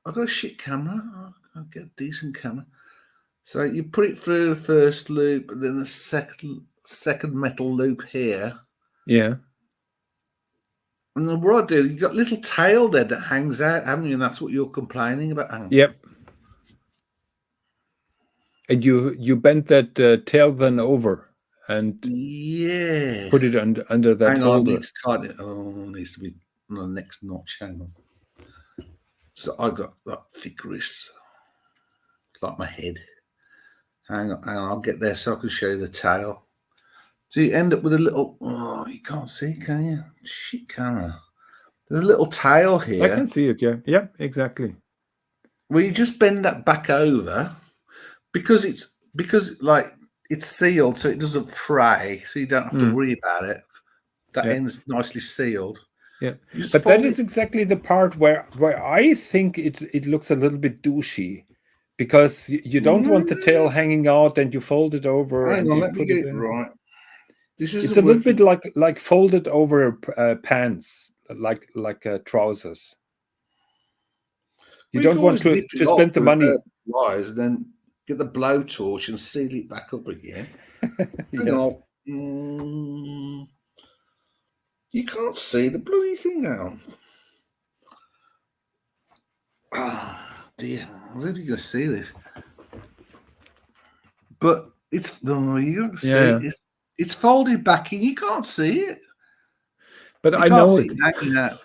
I've got a shit camera. I'll get a decent camera. So you put it through the first loop, and then the second metal loop here. Yeah. And then what I do, you got a little tail there that hangs out, haven't you? And that's what you're complaining about. Yep. And you bent that tail then over and put it under that holder. It needs to be on the next notch. Hang on. So I got that thick wrist, like my head. Hang on, I'll get there so I can show you the tail. So you end up with a little, you can't see, can you? Shit camera. There's a little tail here. I can see it, yeah. Yeah, exactly. Well, you just bend that back over because it's sealed so it doesn't fray, so you don't have to worry about it. That end's nicely sealed. Yeah. But that is exactly the part where I think it looks a little bit douchey. Because you don't want the tail hanging out and you fold it over. Hang on, let me get it right. It's a little bit like folded over pants, like trousers. You don't want to spend the money. Wires, then get the blowtorch and seal it back up again. Yes. You can't see the bloody thing now. Oh, dear. I'm really going to see this. But it's you can see it's folded back in. You can't see it. But you I can't know see it hanging out.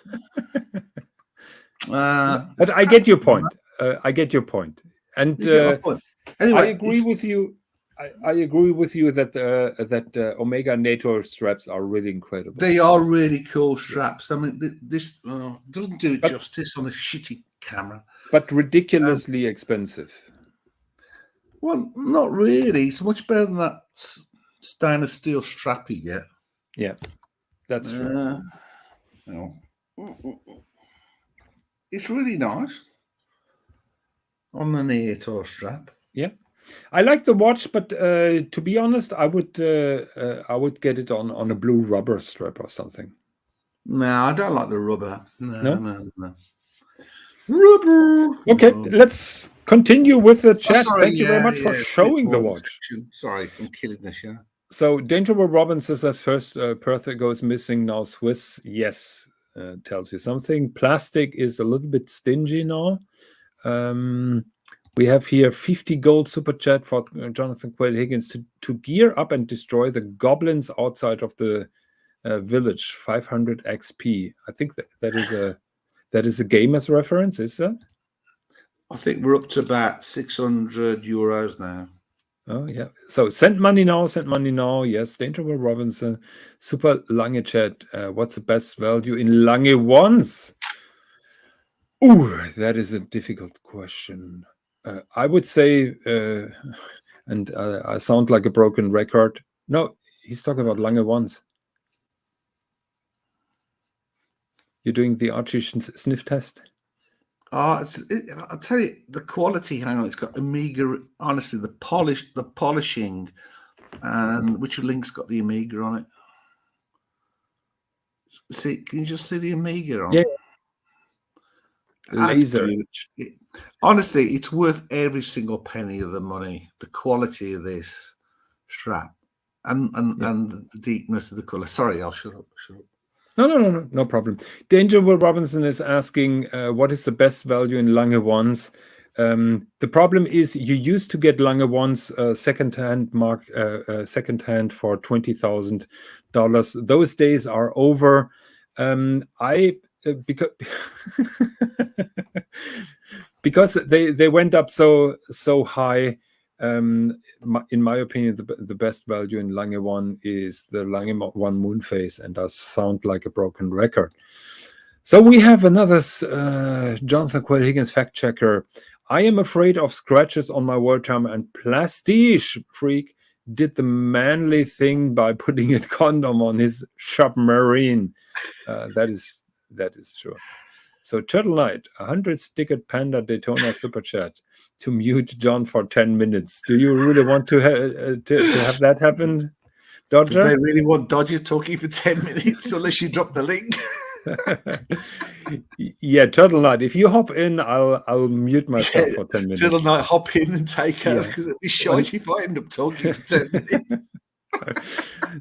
But I get your point. I get your point. And anyway, I agree with you. I agree with you that that Omega NATO straps are really incredible. They are really cool straps. I mean, this doesn't do it justice on a shitty camera. But ridiculously expensive. Well, not really. It's much better than that stainless steel strap you get. Yeah, that's true. It's really nice on the NATO strap. Yeah. I like the watch, but to be honest, I would get it on a blue rubber strap or something. No, I don't like the rubber. No. Rubber. Okay, let's continue with the chat. Thank you very much for showing the watch. Sorry, I'm killing this, yeah. So Dangerous Robin says that first Pertha goes missing, now Swiss. Yes, tells you something. Plastic is a little bit stingy now. We have here 50 gold super chat for Jonathan Quayle Higgins to gear up and destroy the goblins outside of the village. 500 XP. I think that is a gamer's reference, is that? I think we're up to about 600 euros now. Oh, yeah. So send money now, send money now. Yes, Dangerous Robinson. Super Lange chat. What's the best value in Lange ones? Ooh, that is a difficult question. I would say, and I sound like a broken record. No, he's talking about Lange ones. You're doing the Archie sniff test? I'll tell you, the quality, hang on, it's got Omega, honestly, the polishing, and which link's got the Omega on it? See, can you just see the Omega on it? Yeah. Laser. Honestly, it's worth every single penny of the money, the quality of this strap, and the deepness of the color. Sorry, I'll shut up. No problem. Danger Will Robinson is asking, what is the best value in Lange ones? The problem is you used to get Lange ones secondhand for $20,000. Those days are over. Because they went up so high. In my opinion, the best value in Lange 1 is the Lange 1 Moonface, and does sound like a broken record. So we have another Jonathan Quayle Higgins fact checker. I am afraid of scratches on my world timer, and Plastiche Freak did the manly thing by putting a condom on his submarine. That is true. So Turtle Knight, 100 stickered Panda Daytona Super Chat to mute John for 10 minutes. Do you really want to have that happen, Dodger? Do they really want Dodger talking for 10 minutes unless you drop the link? Yeah, Turtle Knight, if you hop in, I'll mute myself for 10 minutes. Turtle Knight, hop in and take over, because it'd be shite if I end up talking for 10 minutes.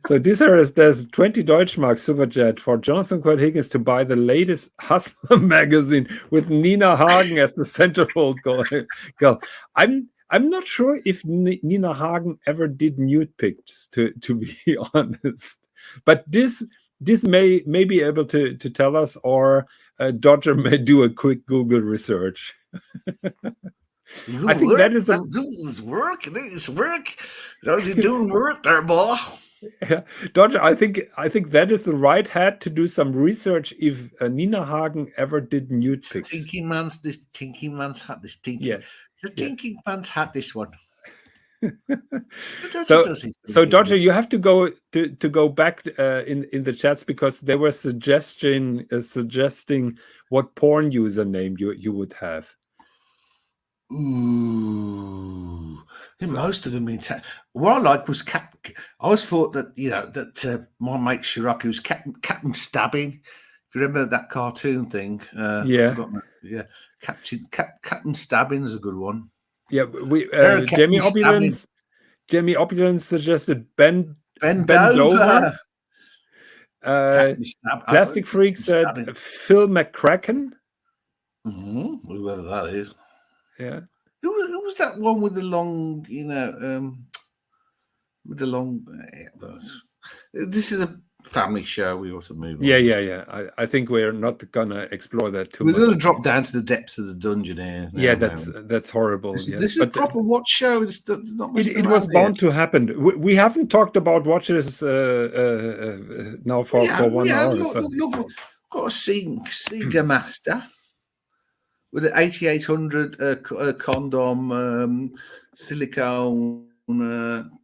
So this is there's 20 Deutschmark super chat for Jonathan Quayle Higgins to buy the latest Hustler magazine with Nina Hagen as the centerfold girl. I'm not sure if Nina Hagen ever did nude pics, to be honest. But this may be able to tell us, or Dodger may do a quick Google research. I think that is Google's work. It's work. Are you doing work there, boy? Yeah, Dodger, I think that is the right hat to do some research if Nina Hagen ever did nude pics. Thinking man's hat. The thinking man's hat. This one. So Dodger, you have to go back in the chats, because they were suggesting what porn username you would have. Ooh, most of them mean. What I like was I always thought that my mate Chirac, who's Captain Stabbing. If you remember that cartoon thing, Captain Stabbing is a good one. Yeah, Jamie Opulence suggested bend over. Plastic Freak said Phil McCracken. Whoever that is. Yeah. Who was that one with the long, with the long? This is a family show. We ought to move on. Yeah. I think we're not gonna explore that too much. We're gonna drop down to the depths of the dungeon here. Yeah, that's horrible. This is a proper watch show. It was bound to happen. We haven't talked about watches now for 1 hour. Look, got a Seamaster with an 8800 condom silicone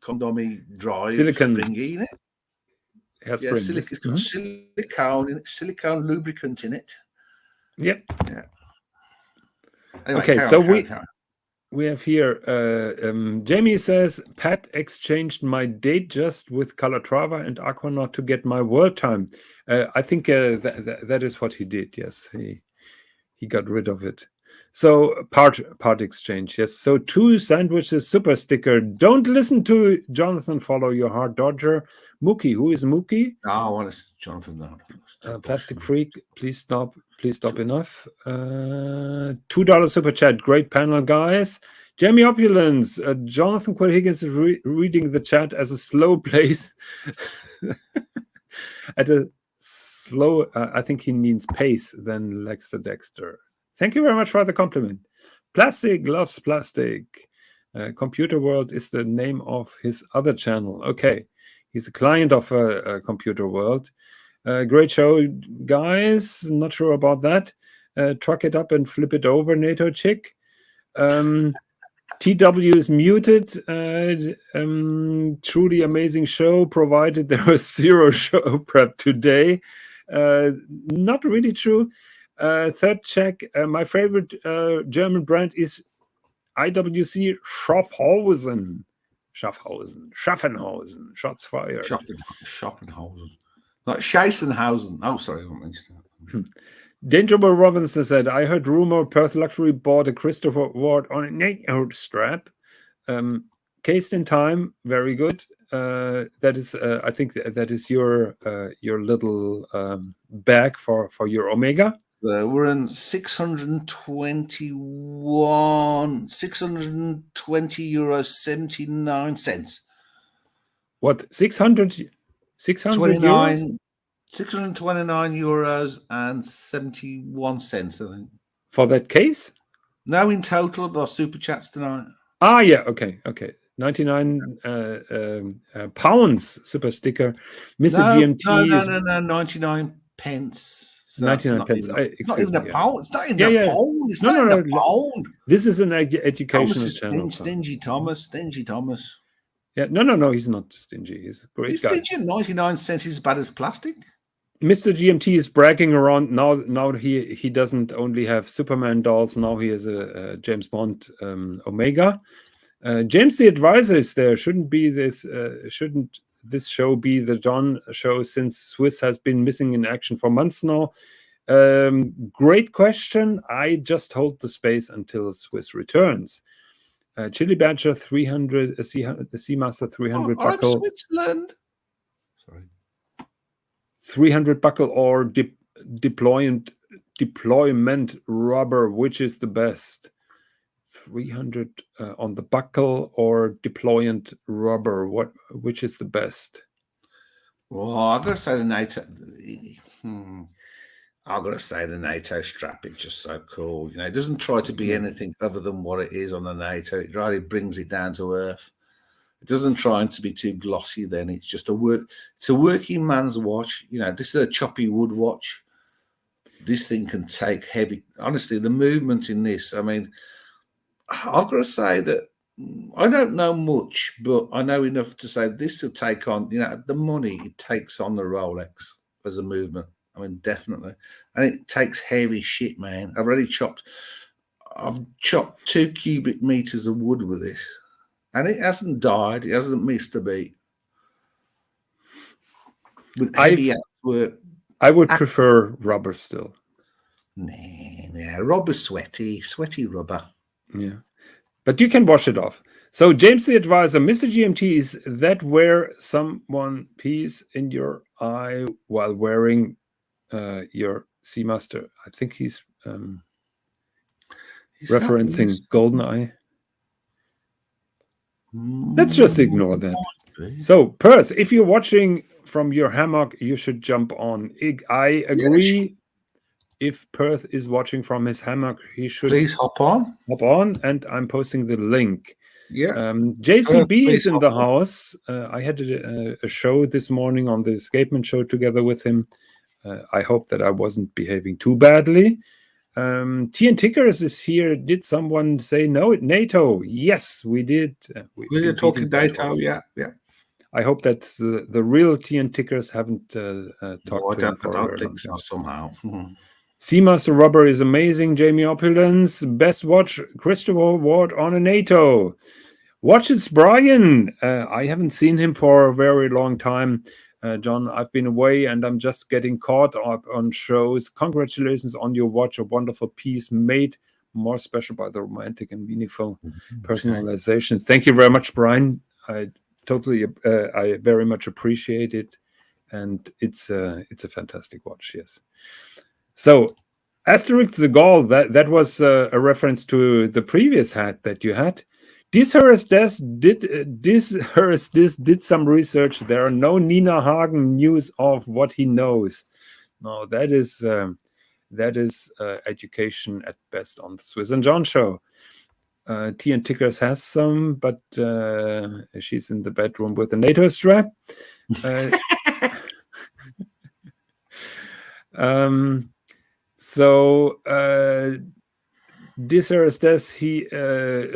condomy drive springy in it. It's got silicone lubricant in it. Yep. Yeah. Anyway, okay, we have here Jamie says Pat exchanged my date just with Calatrava and Aquanaut to get my world time. I think that is what he did. Yes, he got rid of it. So part exchange. Yes. So 2 sandwiches super sticker. Don't listen to Jonathan. Follow your heart, Dodger. Mookie. Who is Mookie? I want to Jonathan now. Plastic Freak. Please stop. Enough. $2 super chat. Great panel, guys. Jamie Opulence. Jonathan Quill Higgins is reading the chat as a slow pace. At a slow, I think he means pace than Lexter Dexter. Thank you very much for the compliment. Plastic loves plastic. Computer World is the name of his other channel. Okay, he's a client of Computer World. Great show, guys. Not sure about that. Truck it up and flip it over, NATO chick. TW is muted. Truly amazing show, provided there was 0 show prep today. Not really true. Third check. My favorite German brand is IWC Schaffhausen. Schaffenhausen. Shots fired. Schaffenhausen. Like Scheissenhausen. Oh, sorry, I don't mention that. Dangerable Robinson said, I heard rumor Perth Luxury bought a Christopher Ward on a naked strap. Cased in time. Very good. That is, I think that is your little bag for your Omega. We're in 620 euros 79 cents. What 600 629 euros and 71 cents, I think. For that case? No, in total of our super chats tonight. Yeah, okay. 99 pounds super sticker. Mr. GMT No, 99 pence. So 99 pence. It's not even a pound. It's not even a pound. It's not even a pound. This is an educational channel. Stingy Thomas. Yeah, no, he's not stingy. He's a great guy. Stingy. 99 cents is as bad as plastic. Mr. GMT is bragging around now. He doesn't only have Superman dolls. Now he has a James Bond Omega. James the Advisor is there. Shouldn't this show be the Jon show since Swis has been missing in action for months now? Great question. I just hold the space until Swis returns. Chili Badger 300, the Seamaster 300 buckle. Switzerland. Sorry. 300 buckle or deployment rubber, which is the best? 300 on the buckle or deployment rubber, which is the best? Well, I've got to say the NATO. I've got to say the NATO strap is just so cool. You know, it doesn't try to be anything other than what it is on the NATO. It really brings it down to earth. It doesn't try to be too glossy. Then it's just it's a working man's watch. You know, this is a choppy wood watch. This thing can take heavy. Honestly, the movement in this. I mean, I've got to say that I don't know much, but I know enough to say this will take on. You know, the money it takes on the Rolex as a movement. I mean, definitely. And it takes heavy shit, man. I've chopped 2 cubic meters of wood with this. And it hasn't died. It hasn't missed a beat. With heavy work. I would prefer rubber still. Nah, rubber's sweaty rubber. Yeah. but you can wash it off. So James the Advisor, Mr. GMT, is that where someone pees in your eye while wearing your Seamaster? I think he's referencing GoldenEye. Let's just ignore that. So Perth, if you're watching from your hammock, you should jump on. I agree. Yeah, if Perth is watching from his hammock, he should please hop on. And I'm posting the link. Yeah. JCB is in the house. I had a show this morning on the Escapement Show together with him. I hope that I wasn't behaving too badly. TN Tickers is here. Did someone say no? NATO? Yes, we did. We're talking NATO. Yeah. I hope that the real TN Tickers haven't talked to him for I don't think so somehow. Seamaster Rubber is amazing. Jamie Opulence, best watch, Christopher Ward on a NATO. Watches Brian. I haven't seen him for a very long time. John, I've been away and I'm just getting caught up on shows. Congratulations on your watch, a wonderful piece made more special by the romantic and meaningful personalization. Thank you very much, Brian. I very much appreciate it. And it's a fantastic watch, yes. So, Asterix the Gaul, that was a reference to the previous hat that you had. Dishurst did some research. There are no Nina Hagen news of what he knows. No, that is education at best on the Swis Jon Show. TN Tickers has some, but she's in the bedroom with a NATO strap.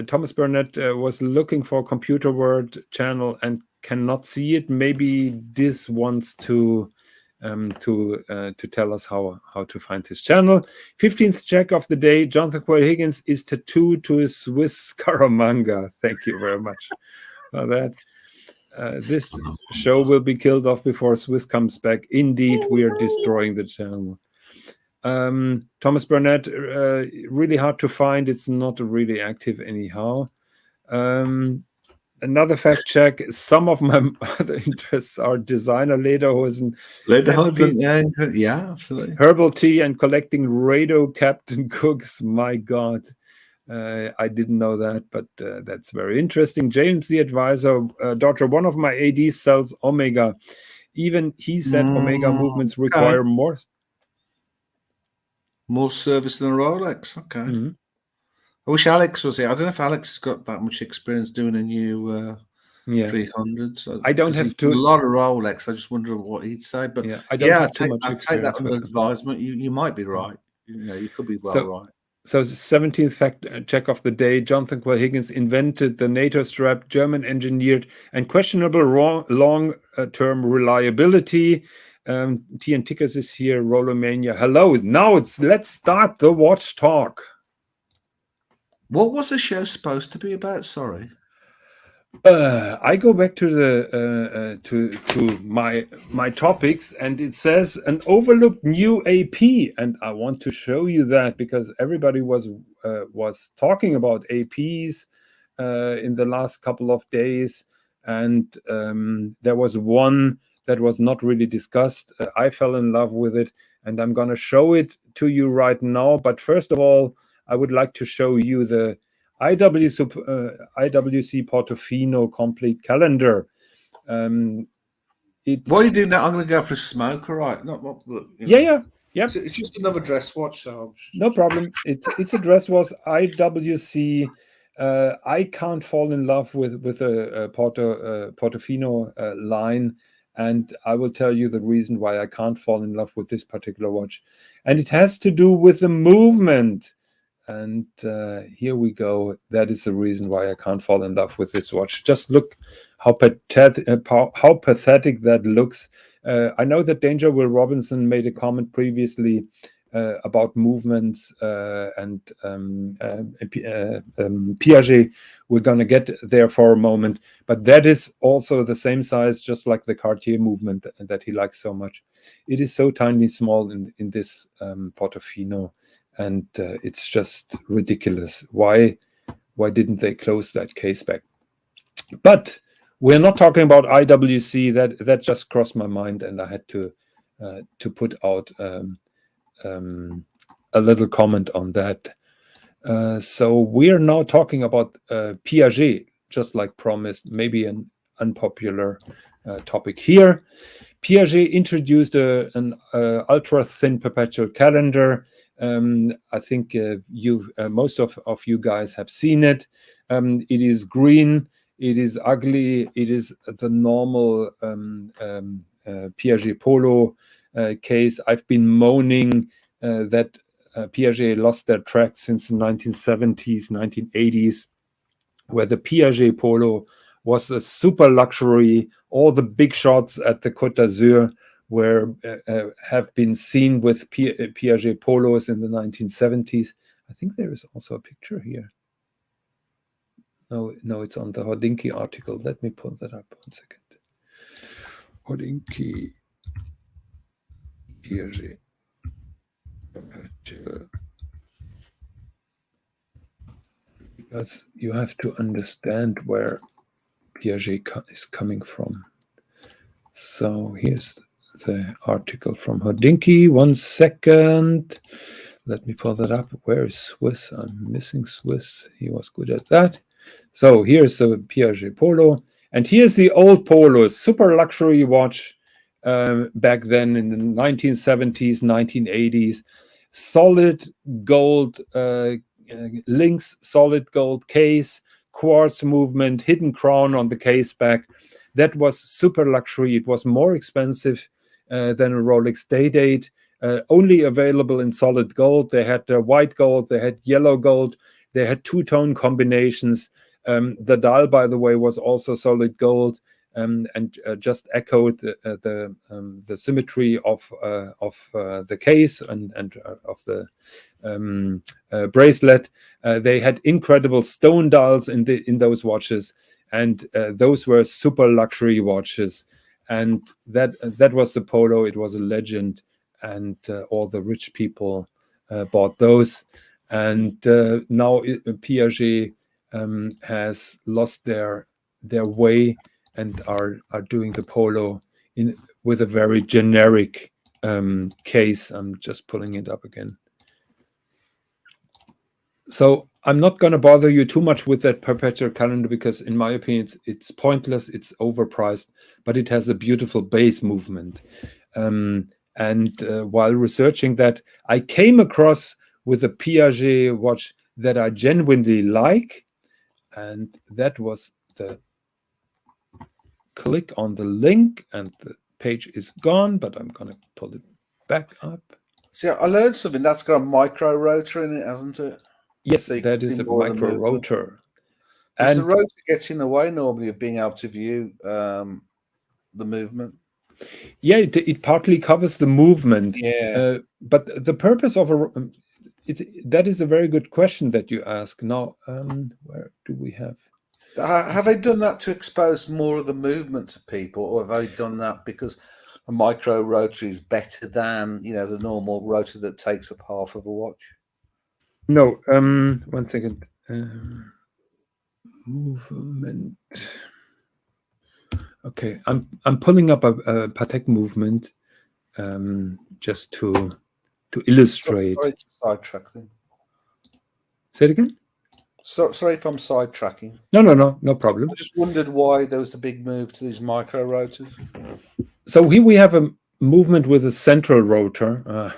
Thomas Burnett was looking for Computer Word channel and cannot see it. Maybe this wants to tell us how to find his channel. 15th check of the day. Jonathan Quayle Higgins is tattooed to his Swiss Scaramanga. Thank you very much for that. This show will be killed off before Swiss comes back. Indeed, we are destroying the channel. Thomas Burnett, really hard to find. It's not really active anyhow. Another fact check. Some of my other interests are designer lederhosen. Yeah, absolutely. Herbal tea and collecting Rado Captain Cooks. My God. I didn't know that, but that's very interesting. James the Advisor, doctor, one of my ADs sells Omega. Even he said Omega movements require more service than a Rolex. Okay. I wish Alex was here. I don't know if Alex has got that much experience doing a new 300. So I don't have to. A lot of Rolex. I just wonder what he'd say. But I don't have too much I'd take that under advisement. You might be right. You could be right. So 17th fact check of the day. Jonathan Quayle Higgins invented the NATO strap, German engineered and questionable long-term reliability. TN Tickers is here. Rolomania. Hello. Now let's start the watch talk. What was the show supposed to be about? Sorry. I go back to the to my topics, and it says an overlooked new AP, and I want to show you that because everybody was talking about APs in the last couple of days, and there was one that was not really discussed. I fell in love with it, and I'm going to show it to you right now. But first of all, I would like to show you the IWC Portofino complete calendar. What are you doing now? I'm going to go for a smoke, all right? Yeah. It's just another dress watch, so no problem. It's a dress watch. IWC. I can't fall in love with a Portofino line, and I will tell you the reason why I can't fall in love with this particular watch, and it has to do with the movement. And here we go. That is the reason why I can't fall in love with this watch. Just look how pathetic that looks. I know that Danger Will Robinson made a comment previously about movements and Piaget. We're going to get there for a moment. But that is also the same size, just like the Cartier movement that he likes so much. It is so tiny small in this Portofino. And it's just ridiculous. Why why didn't they close that case back? But we're not talking about IWC. That just crossed my mind, and I had to put out a little comment on that. So we are now talking about Piaget, just like promised, maybe an unpopular topic here. Piaget introduced an ultra-thin perpetual calendar. I think most of you guys have seen it. It is green. It is ugly. It is the normal Piaget Polo case. I've been moaning that Piaget lost their track since the 1970s, 1980s, where the Piaget Polo was a super luxury. All the big shots at the Côte d'Azur have been seen with Piaget Polos in the 1970s. I think there is also a picture here. No, it's on the Hodinkee article. Let me pull that up 1 second. Hodinkee Piaget. Because you have to understand where Piaget is coming from. So here's the article from Hodinkee. 1 second. Let me pull that up. Where is Swis? I'm missing Swis. He was good at that. So here's the Piaget Polo. And here's the old Polo, super luxury watch back then in the 1970s, 1980s. Solid gold links, solid gold case, quartz movement, hidden crown on the case back. That was super luxury. It was more expensive than a Rolex Day-Date. Only available in solid gold. They had white gold, they had yellow gold, they had two-tone combinations. The dial, by the way, was also solid gold, and just echoed the symmetry of the case and of the bracelet. They had incredible stone dials in those watches, and those were super luxury watches. And that was the Polo. It was a legend, and all the rich people bought those. And now Piaget has lost their way and are doing the Polo with a very generic case. I'm just pulling it up again. So I'm not going to bother you too much with that perpetual calendar because, in my opinion, it's pointless, it's overpriced, but it has a beautiful base movement. And while researching that, I came across with a Piaget watch that I genuinely like, and that was the click on the link, and the page is gone, but I'm going to pull it back up. See, I learned something. That's got a micro rotor in it, hasn't it? Yes, so that is a micro rotor. And the rotor gets in the way normally of being able to view the movement. Yeah, it partly covers the movement. Yeah. But the purpose of that is a very good question that you ask. Now, where do we have? Have they done that to expose more of the movement to people, or have they done that because a micro rotor is better than the normal rotor that takes up half of a watch? No. 1 second. Movement. Okay, I'm pulling up a Patek movement just to illustrate. Sorry to sidetrack them. Say it again. Sorry if I'm sidetracking. No problem. I just wondered why there was a big move to these micro rotors. So here we have a movement with a central rotor.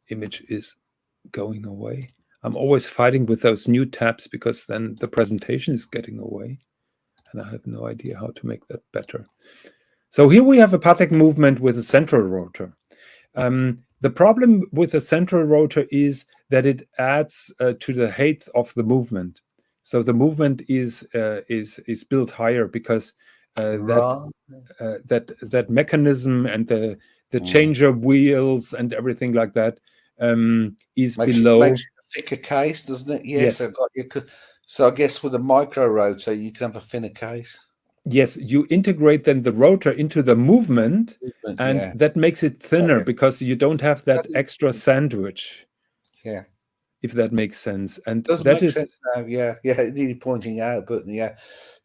Image is going away. I'm always fighting with those new tabs because then the presentation is getting away. And I have no idea how to make that better. So here we have a Patek movement with a central rotor. The problem with the central rotor is that it adds to the height of the movement. So the movement is built higher because that mechanism and the changer wheels and everything like that is below. Makes it a thicker case, doesn't it? Yes. So I guess with a micro rotor, you can have a thinner case. Yes, you integrate then the rotor into the movement, and that makes it thinner because you don't have that extra sandwich. Yeah. if that makes sense. And does that make sense now. Yeah, it needed pointing out, but yeah,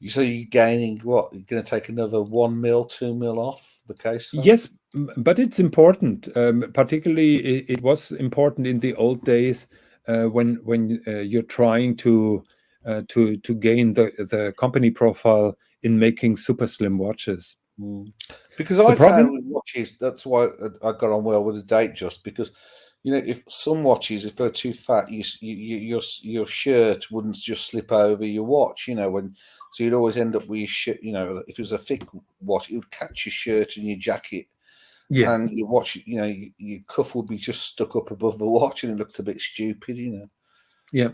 so you're gaining what? You're going to take another 1 mil, 2 mil off the case size? Yes, but it's important. Particularly, it was important in the old days when you're trying to gain the company profile in making super slim watches. Because I found with watches, that's why I got on well with the date, just because, if some watches, if they're too fat, your shirt wouldn't just slip over your watch, so you'd always end up with your shirt, if it was a thick watch, it would catch your shirt and your jacket. Yeah. And your watch, your cuff would be just stuck up above the watch, and it looks a bit stupid, Yeah.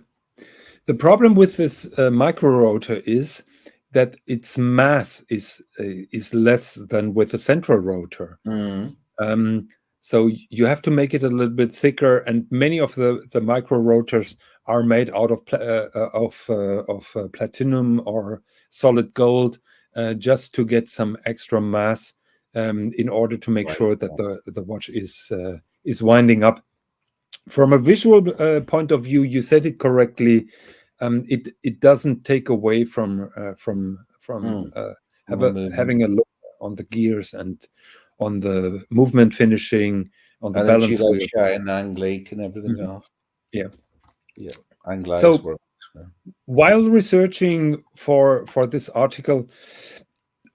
The problem with this micro rotor is that its mass is less than with the central rotor. So you have to make it a little bit thicker, and many of the micro rotors are made out of platinum or solid gold, just to get some extra mass in order to make sure that the watch is winding up. From a visual point of view, you said it correctly. It doesn't take away from having a look on the gears and on the movement finishing, on the balance wheel, and angle and everything else. Yeah. So while researching for this article,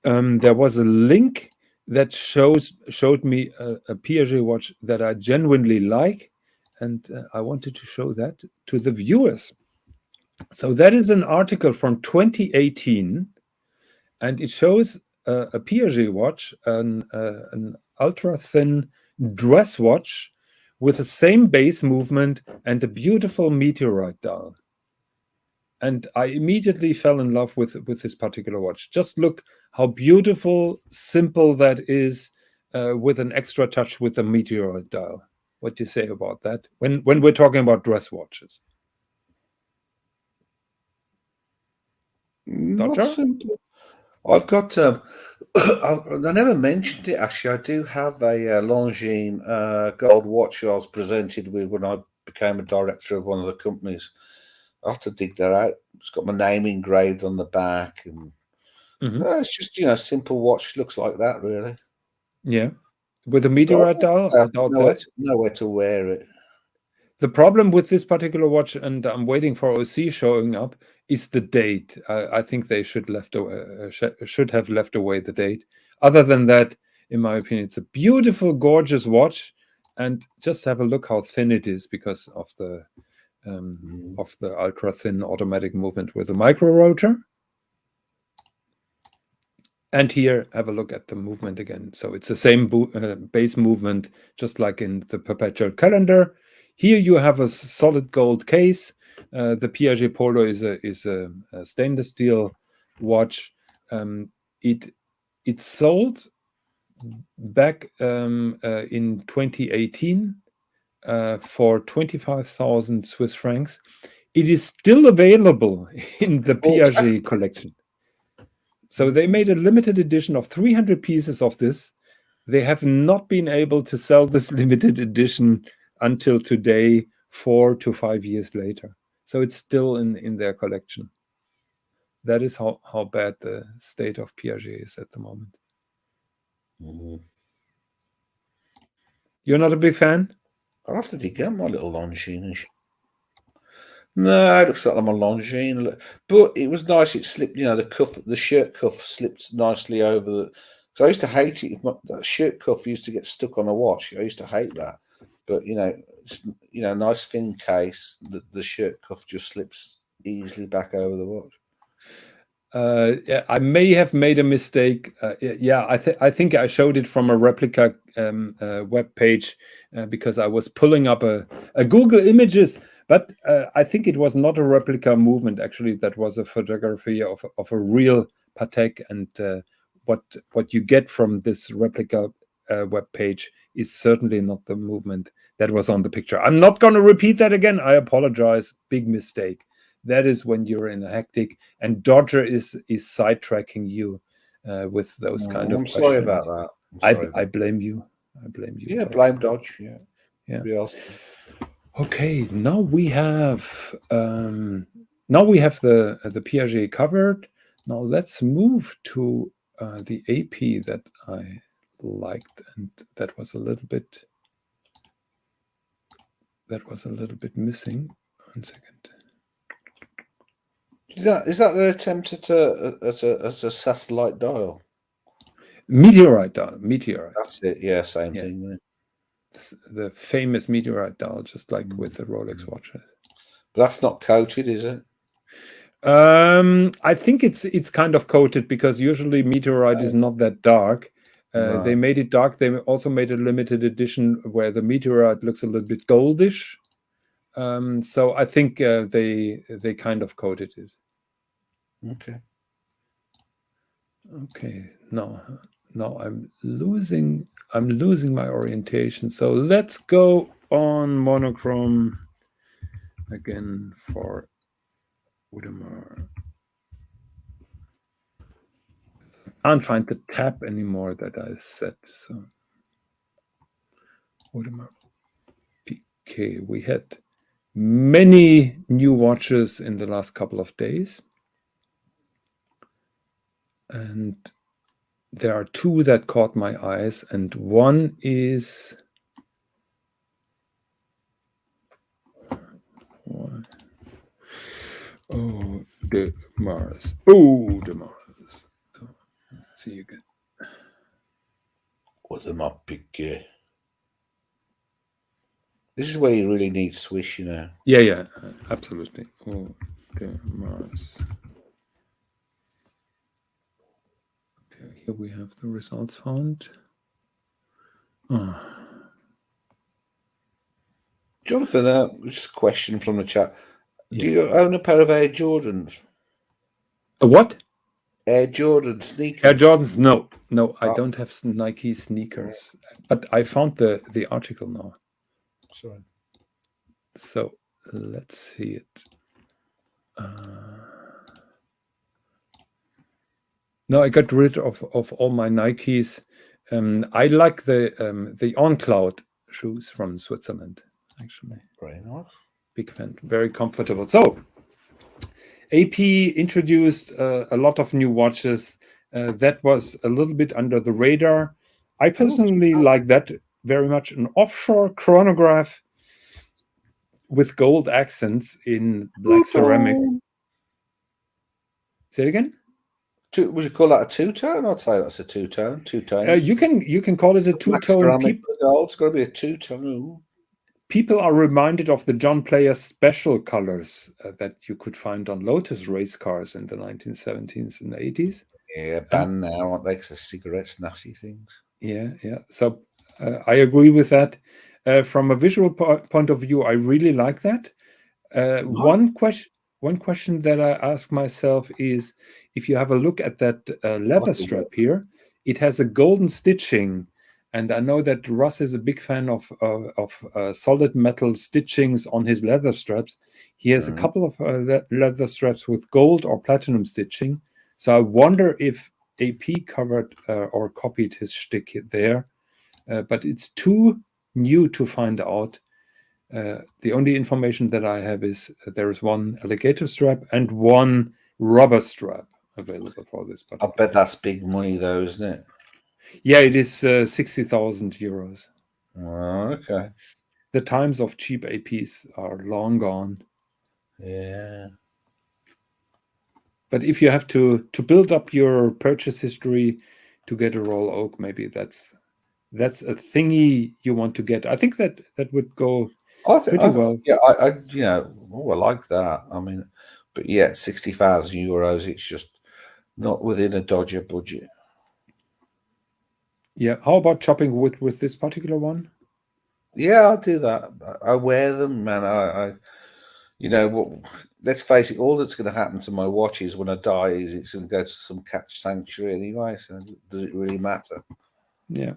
there was a link that showed me a Piaget watch that I genuinely like, and I wanted to show that to the viewers. So that is an article from 2018, and it shows a Piaget watch, an ultra thin dress watch with the same base movement and a beautiful meteorite dial. And I immediately fell in love with this particular watch. Just look how beautiful, simple that is, with an extra touch with the meteorite dial. What do you say about that when we're talking about dress watches? Not simple. I've got. I never mentioned it. Actually, I do have a Longines gold watch I was presented with when I became a director of one of the companies. I have to dig that out. It's got my name engraved on the back, and it's just simple watch. Looks like that, really. Yeah, with a meteorite dial. I doubt nowhere to wear it. The problem with this particular watch, and I'm waiting for OC showing up, is the date. I think they should have left away the date. Other than that, in my opinion, it's a beautiful, gorgeous watch, and just have a look how thin it is because of the ultra thin automatic movement with the micro rotor. And here, have a look at the movement again. So it's the same base movement, just like in the perpetual calendar. Here you have a solid gold case. The Piaget Polo is a stainless steel watch. It sold back in 2018 for 25,000 Swiss francs. It is still available in the Piaget collection. So they made a limited edition of 300 pieces of this. They have not been able to sell this limited edition until today, 4 to 5 years later. So it's still in their collection. That is how bad the state of Piaget is at the moment. You're not a big fan? I'll have to dig out my little Longines. No, it looks like I'm a Longines, but it was nice. It slipped, the shirt cuff slipped nicely over the. So I used to hate it. If that shirt cuff used to get stuck on a watch, I used to hate that. But it's nice thin case. The shirt cuff just slips easily back over the watch. I may have made a mistake. I think I showed it from a replica web page because I was pulling up a Google Images, but I think it was not a replica movement. Actually, that was a photography of a real Patek, and what you get from this replica web page is certainly not the movement that was on the picture. I'm not going to repeat that again. I apologize. Big mistake. That is when you're in a hectic, and Dodger is sidetracking you with those kind of questions. Sorry about that. I blame you. I blame you. Yeah, blame Dodge. Yeah. Okay, now we have the Piaget covered. Now let's move to the AP that I liked, and that was a little bit missing. 1 second. Is that the attempt at a satellite dial? Meteorite dial. Meteorite. That's it. Yeah, same thing. Isn't it? The famous meteorite dial, just like with the Rolex watches. But that's not coated, is it? I think it's kind of coated because usually meteorite is not that dark. Right. They made it dark. They also made a limited edition where the meteorite looks a little bit goldish. So I think they kind of coated it. Okay. Okay. No, I'm losing my orientation. So let's go on monochrome again for Audemars. I can't find the tab anymore that I set. So Audemars PK. We had many new watches in the last couple of days. And there are two that caught my eyes, and one is Audemars. So, see you again. Audemars Piguet. This is where you really need Swish, you know. Yeah, absolutely. Audemars. Okay, here we have the results found. Jonathan, just a question from the chat. Do you own a pair of Air Jordans? A what? Air Jordan sneakers. Air Jordans? No, I don't have Nike sneakers. But I found the article now. Sorry. So let's see it. No, I got rid of all my Nikes. I like the On Cloud shoes from Switzerland, actually. Very nice. Big fan. Very comfortable. So AP introduced a lot of new watches. That was a little bit under the radar. I personally like that very much. An offshore chronograph with gold accents in black ceramic. Say it again? Would you call that a two-tone? I'd say that's a two-tone. Two-tones. You can call it a two-tone. It's got to be a two-tone. People are reminded of the John Player special colors that you could find on Lotus race cars in the 1970s and 80s. Yeah, banned now, aren't they? Because the cigarettes, nasty things. Yeah. So I agree with that. From a visual point of view, I really like that. One question that I ask myself is, if you have a look at that leather strap here, it has a golden stitching. And I know that Russ is a big fan of solid metal stitchings on his leather straps. He has a couple of leather straps with gold or platinum stitching. So I wonder if AP covered or copied his shtick there. But it's too new to find out. The only information that I have is there is one alligator strap and one rubber strap available for this. But I bet that's big money, though, isn't it? Yeah, it is 60,000 euros. Oh, okay. The times of cheap APs are long gone. Yeah. But if you have to build up your purchase history to get a Royal Oak, maybe that's a thingy you want to get. I think that would go pretty well. Yeah, I like that. I mean, but yeah, 60,000 euros. It's just not within a Dodger budget. Yeah. How about shopping with this particular one? Yeah, I do that. I wear them, man. Let's face it. All that's going to happen to my watches when I die is it's going to go to some cat sanctuary anyway. So does it really matter? Yeah.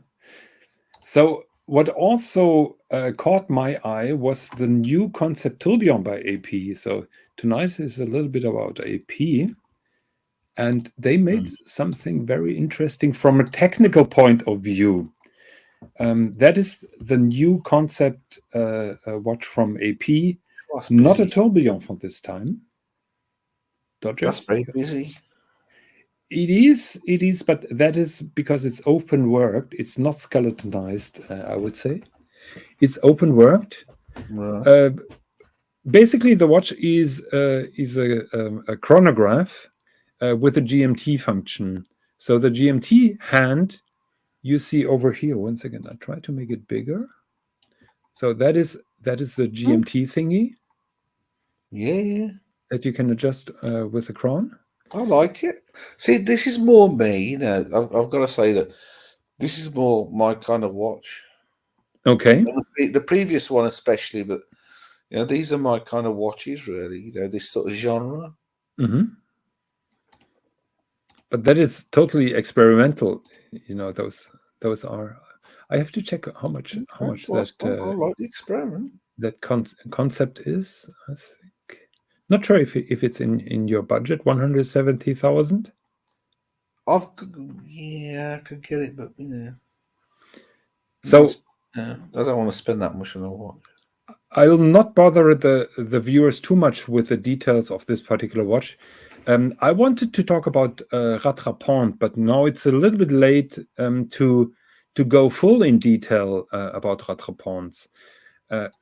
So what also caught my eye was the new concept tourbillon by AP. So tonight is a little bit about AP. And they made something very interesting from a technical point of view. That is the new concept watch from AP. Not a tourbillon for this time. Dodger? That's very busy. It is, but that is because it's open worked. It's not skeletonized, I would say. It's open worked. Right. Basically, the watch is a chronograph with a GMT function. So the GMT hand you see over here. One second, I'll try to make it bigger. So that is the GMT thingy. Yeah. That you can adjust with a chron. I like it. See, this is more me. You know, I've got to say that this is more my kind of watch. Okay. The previous one especially, but you know, these are my kind of watches, really. You know, this sort of genre. Mm-hmm. But that is totally experimental. You know, those are. I have to check how much that. I like the experiment. That concept is. I think. Not sure if it's in your budget. 170,000. I could get it, but you know. So I don't want to spend that much on a watch. I will not bother the viewers too much with the details of this particular watch. I wanted to talk about Rattrapante, but now it's a little bit late to go full in detail about Rattrapantes.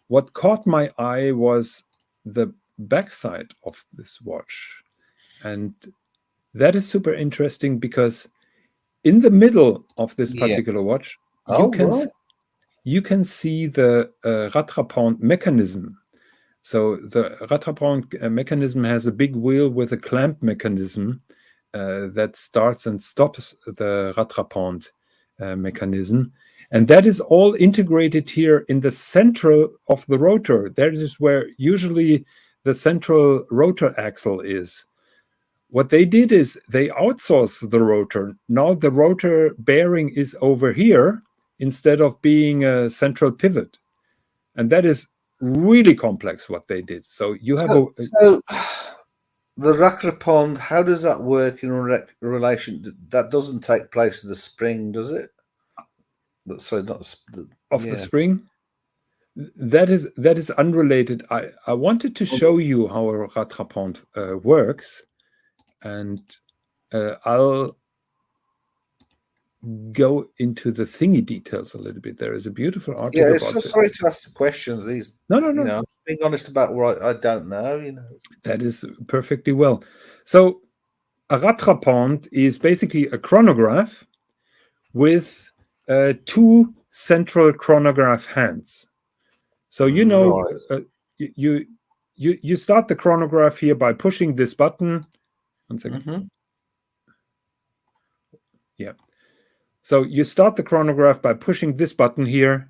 What caught my eye was the backside of this watch, and that is super interesting because in the middle of this particular watch, you can see the Rattrapante mechanism. So the Rattrapante mechanism has a big wheel with a clamp mechanism that starts and stops the Rattrapante mechanism. And that is all integrated here in the central of the rotor. That is where usually the central rotor axle is. What they did is they outsourced the rotor. Now the rotor bearing is over here instead of being a central pivot. And that is really complex what they did. So you have so the Rattrapante, how does that work in relation? That doesn't take place in the spring, does it? So not the spring. That is unrelated. I wanted to show you how a Rattrapante works, and I'll go into the thingy details a little bit. There is a beautiful article. Yeah, so sorry to ask the questions. These no. You know, I'm being honest about what I don't know. You know, that is perfectly well. So a Rattrapante is basically a chronograph with two central chronograph hands. So you know, you start the chronograph here by pushing this button. One second. Mm-hmm. Yeah. So you start the chronograph by pushing this button here,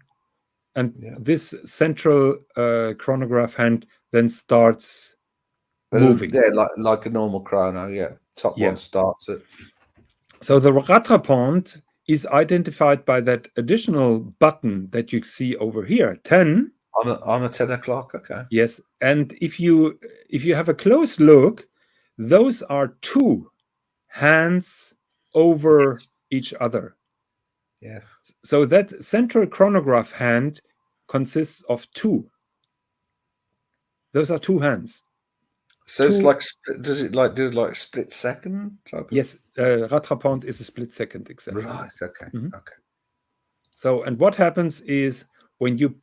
and this central chronograph hand then starts moving. Yeah, like a normal chrono. Yeah, top one starts it. So the Rattrapante is identified by that additional button that you see over here, 10. On a 10 o'clock, okay. Yes, and if you have a close look, those are two hands over each other. Yes. So that central chronograph hand consists of two. Those are two hands. So it's like, does it do like split second? Yes, Rattrapante is a split second, exactly. Right. Okay. Mm-hmm. Okay. So, and what happens is when you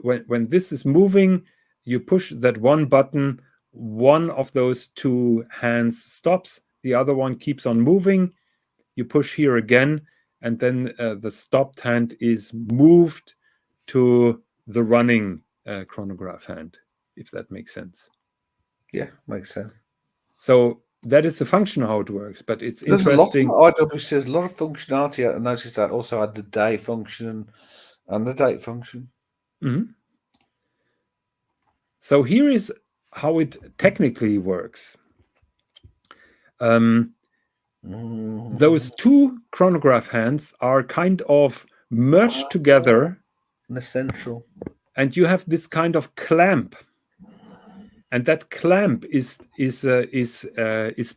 when this is moving, you push that one button. One of those two hands stops. The other one keeps on moving. You push here again, and then the stopped hand is moved to the running chronograph hand, if that makes sense. Yeah, makes sense. So that is the function how it works, but it's interesting. There's a lot of functionality. I noticed that also had the day function and the date function. Mm-hmm. So here is how it technically works. Those two chronograph hands are kind of merged together. Essential. And you have this kind of clamp. And that clamp is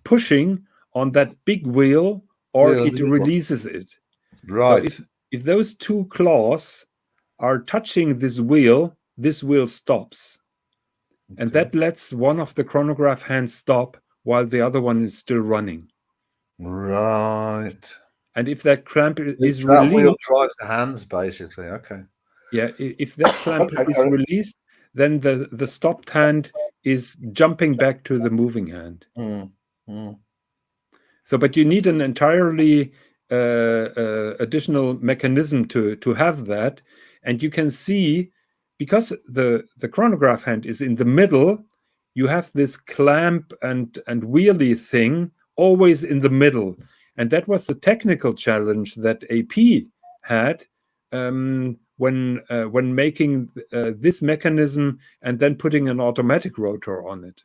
pushing on that big wheel, or it releases it. Right. So if those two claws are touching this wheel stops. Okay. And that lets one of the chronograph hands stop while the other one is still running. Right. And if that clamp is that released, wheel drives the hands, basically. Okay. Yeah, if that clamp is released, then the stopped hand is jumping back to the moving hand. So, but you need an entirely additional mechanism to have that. And you can see, because the chronograph hand is in the middle, you have this clamp and wheelie thing always in the middle. And that was the technical challenge that AP had when making this mechanism and then putting an automatic rotor on it.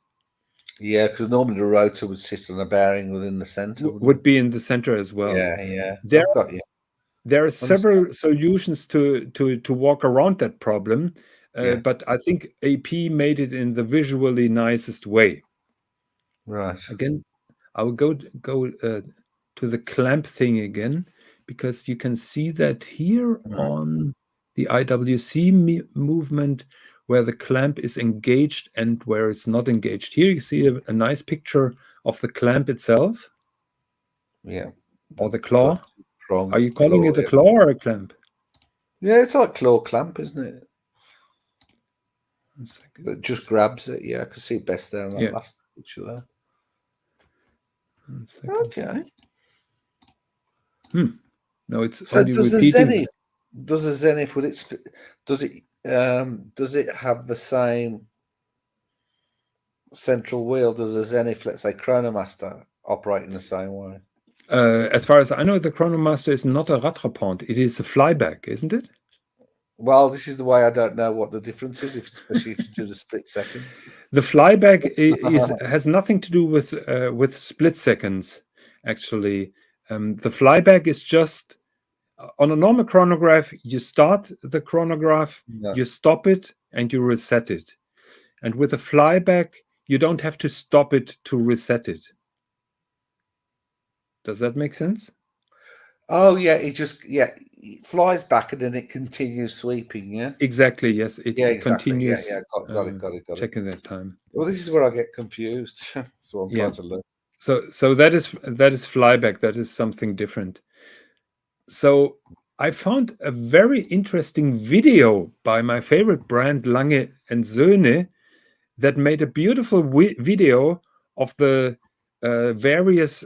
Yeah, because normally the rotor would sit on a bearing within the center. Would be in the center as well. Yeah. There are several solutions to walk around that problem, but I think AP made it in the visually nicest way. Right. Again, I will go to the clamp thing again, because you can see that here on the IWC movement, where the clamp is engaged and where it's not engaged. Here you see a nice picture of the clamp itself. Yeah. Or the claw. Are you calling it a claw or a clamp? Yeah, it's like claw clamp, isn't it? That just grabs it. Yeah, I can see it best there on that last picture there. Okay. No, it's so only does repeating. Does a Zenith does it have the same central wheel? Does a Zenith, let's say Chronomaster, operate in the same way? As far as I know, the Chronomaster is not a rattrapante. It is a flyback, isn't it? Well, this is the way I don't know what the difference is, especially if you do the split second. The flyback has nothing to do with split seconds, actually. The flyback is just, on a normal chronograph, you start the chronograph, you stop it, and you reset it. And with a flyback, you don't have to stop it to reset it. Does that make sense? Oh, yeah, it flies back and then it continues sweeping, yeah? Exactly, yes. It continues. Yeah, got it. Checking that time. Well, this is where I get confused. So I'm trying to learn. So that is flyback. That is something different. So I found a very interesting video by my favorite brand, Lange & Söhne, that made a beautiful video of the various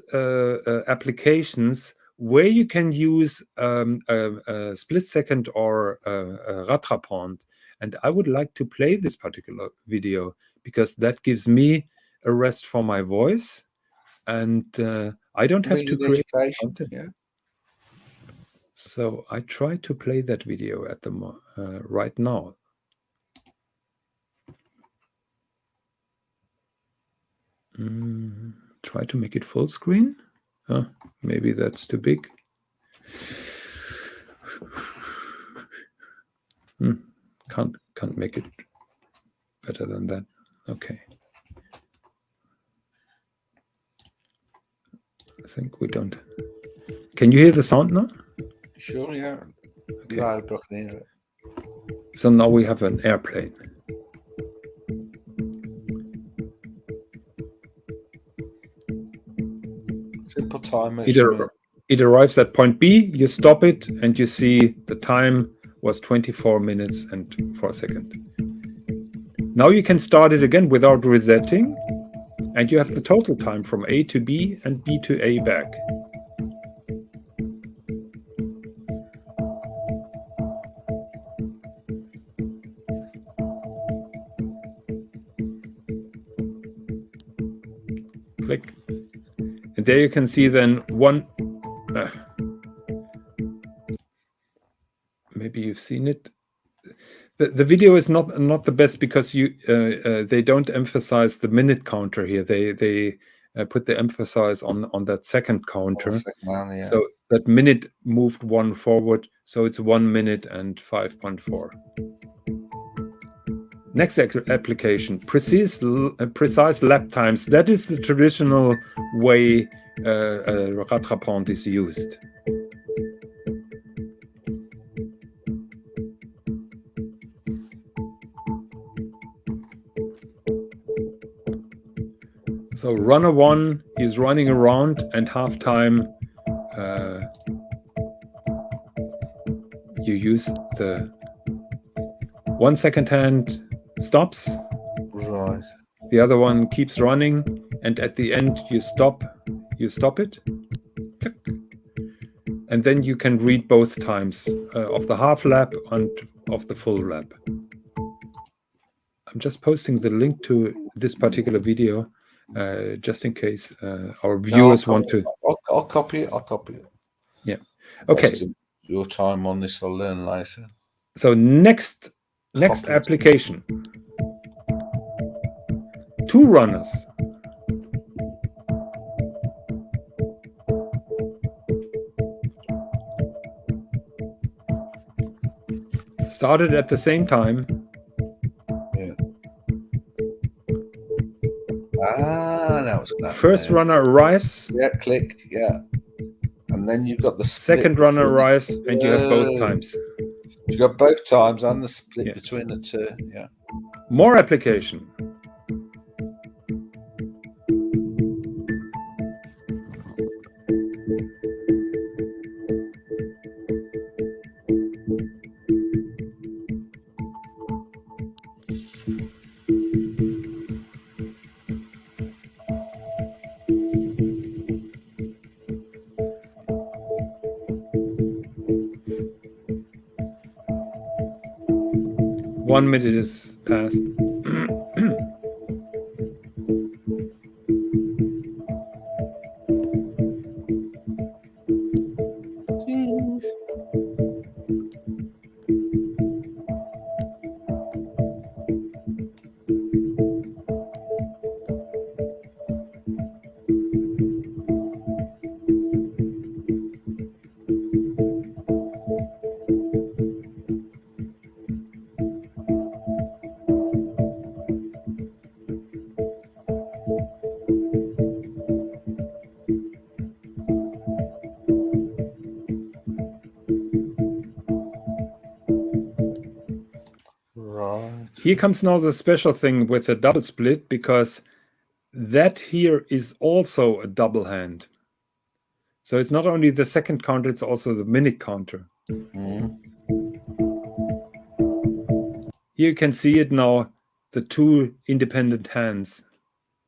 applications where you can use a split second or a rattrapante. And I would like to play this particular video because that gives me a rest for my voice, and I don't have to create content. Yeah. So I try to play that video at the right now. Try to make it full screen. Maybe that's too big. Can't make it better than that. Okay. I think we don't. Can you hear the sound now? Sure, yeah. Okay. No, I can hear it. So now we have an airplane. Simple time measurement. It arrives at point B, you stop it, and you see the time was 24 minutes and 4 seconds. Now you can start it again without resetting, and you have the total time from A to B and B to A back. Click. And there you can see then one. Maybe you've seen it. The video is not the best because they don't emphasize the minute counter here. They put the emphasis on that second counter. So that minute moved one forward. So it's 1 minute and 5.4. Next application, precise lap times. That is the traditional way rattrapante is used. So runner 1 is running around, and half time you use the 1 second hand, stops. Right. The other one keeps running, and at the end you stop it. And then you can read both times of the half lap and of the full lap. I'm just posting the link to this particular video just in case our viewers want to. I'll copy it. Yeah. Okay. Your time on this, I'll learn later. So next application. 2 runners. Started at the same time. Yeah. Now it's going. First runner arrives. Yeah, click. Yeah. And then you've got the second runner arrives, and you have both times. You got both times and the split between the two. Yeah. More application. One minute is passed. Here comes now the special thing with the double split, because that here is also a double hand. So it's not only the second counter, it's also the minute counter. Mm. Here you can see it now, the 2 independent hands.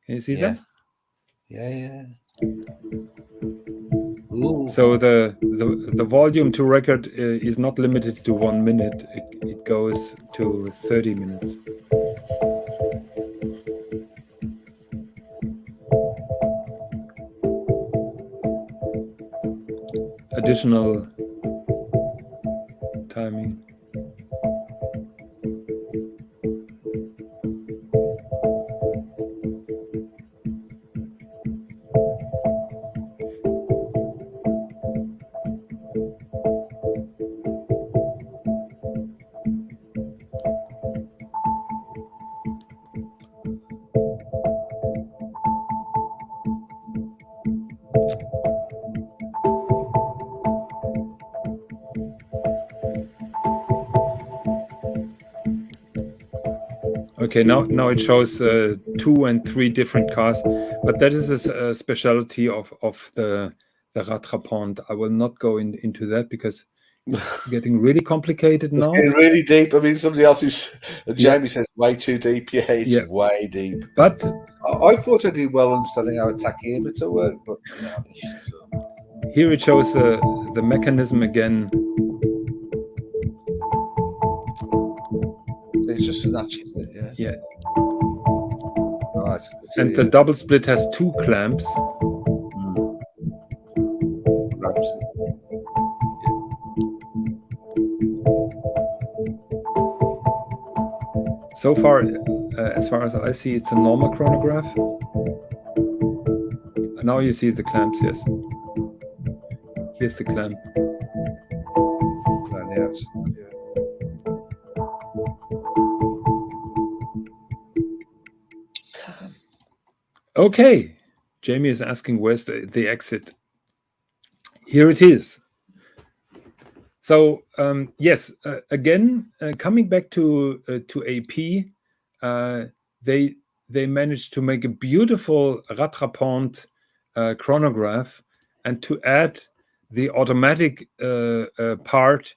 Can you see that? Yeah. So the volume to record is not limited to 1 minute. It goes to 30 minutes. Additional timing. Okay, now it shows 2 and 3 different cars, but that is a specialty of the rattrapante. I will not go into that because it's getting really complicated now. It's getting really deep. I mean, somebody else is. Jamie says way too deep. Yeah, it's way deep. But I thought I did well understanding how a tachymeter worked, but here it shows the mechanism again. It's just a notch, isn't it? Yeah. Right. And the double split has 2 clamps. So far, as far as I see, it's a normal chronograph. Now you see the clamps, yes. Here's the clamp. Yes. Okay, Jamie is asking where's the exit. Here it is. So yes, again, coming back to AP, they they managed to make a beautiful rattrapante chronograph, and to add the automatic part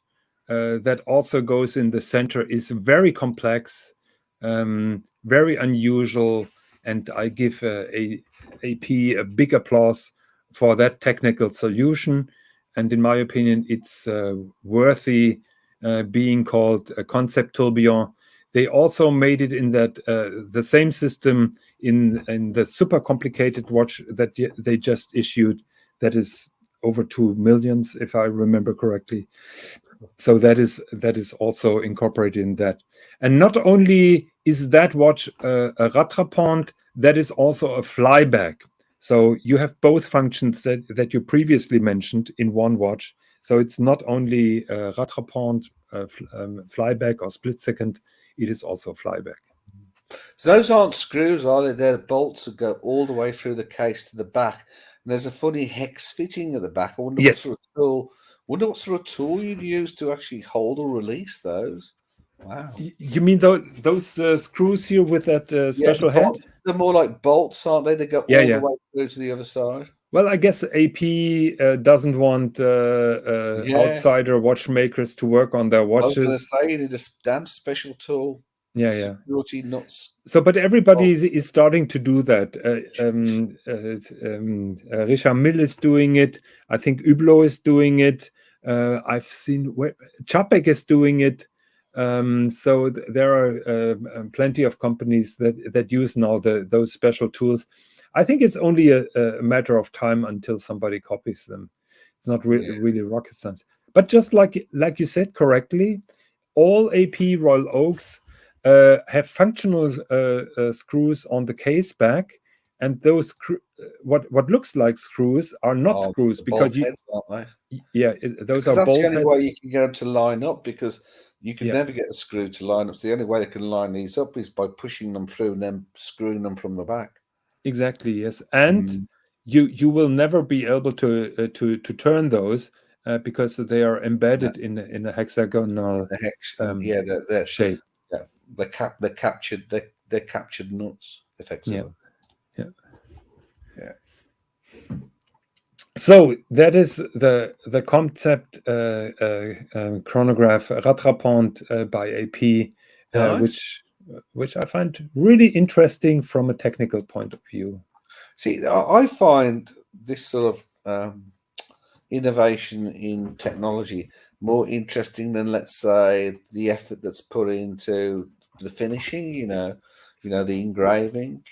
that also goes in the center is very complex, very unusual, and I give AP a big applause for that technical solution. And in my opinion, it's worthy being called a concept tourbillon. They also made it in that the same system in the super complicated watch that they just issued, that is over 2 million, if I remember correctly. So that is also incorporated in that. And not only is that watch a rattrapante, that is also a flyback. So you have both functions that you previously mentioned in one watch. So it's not only rattrapante, flyback or split second, it is also flyback. So those aren't screws, are they? They're bolts that go all the way through the case to the back. And there's a funny hex fitting at the back. I wonder Yes. what sort of tool you'd use to actually hold or release those. Wow. You mean those screws here with that special head? They're more like bolts, aren't they? They go all the way through to the other side. Well, I guess AP doesn't want outsider watchmakers to work on their watches. I was going to say, you need a damn special tool. Yeah. Security nuts. So, but everybody is starting to do that. Richard Mille is doing it. I think Buble is doing it. I've seen Čapek is doing it. So there are plenty of companies that use now those special tools. I think it's only a matter of time until somebody copies them. It's not really rocket science. But just like you said correctly, all AP Royal Oaks have functional screws on the case back, and those what looks like screws are not screws, because heads, aren't they? Those are that's bolt the only heads. way you can get them to line up, because you can never get a screw to line up. So the only way they can line these up is by pushing them through and then screwing them from the back. Exactly, yes. And you will never be able to turn those because they are embedded in a hexagonal shape. Yeah, they're captured nuts effectively. Yeah. So that is the concept chronograph rattrapante by AP, nice. which I find really interesting from a technical point of view. See, I find this sort of innovation in technology more interesting than, let's say, the effort that's put into the finishing. You know, the engraving.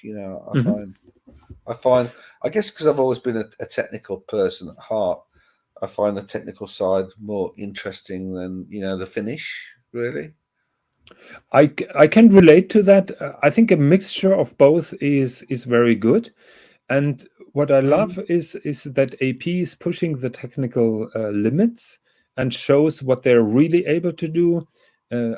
I guess because I've always been a technical person at heart, I find the technical side more interesting than the finish. Really. I can relate to that. I think a mixture of both is very good, and what I love is that AP is pushing the technical limits and shows what they're really able to do.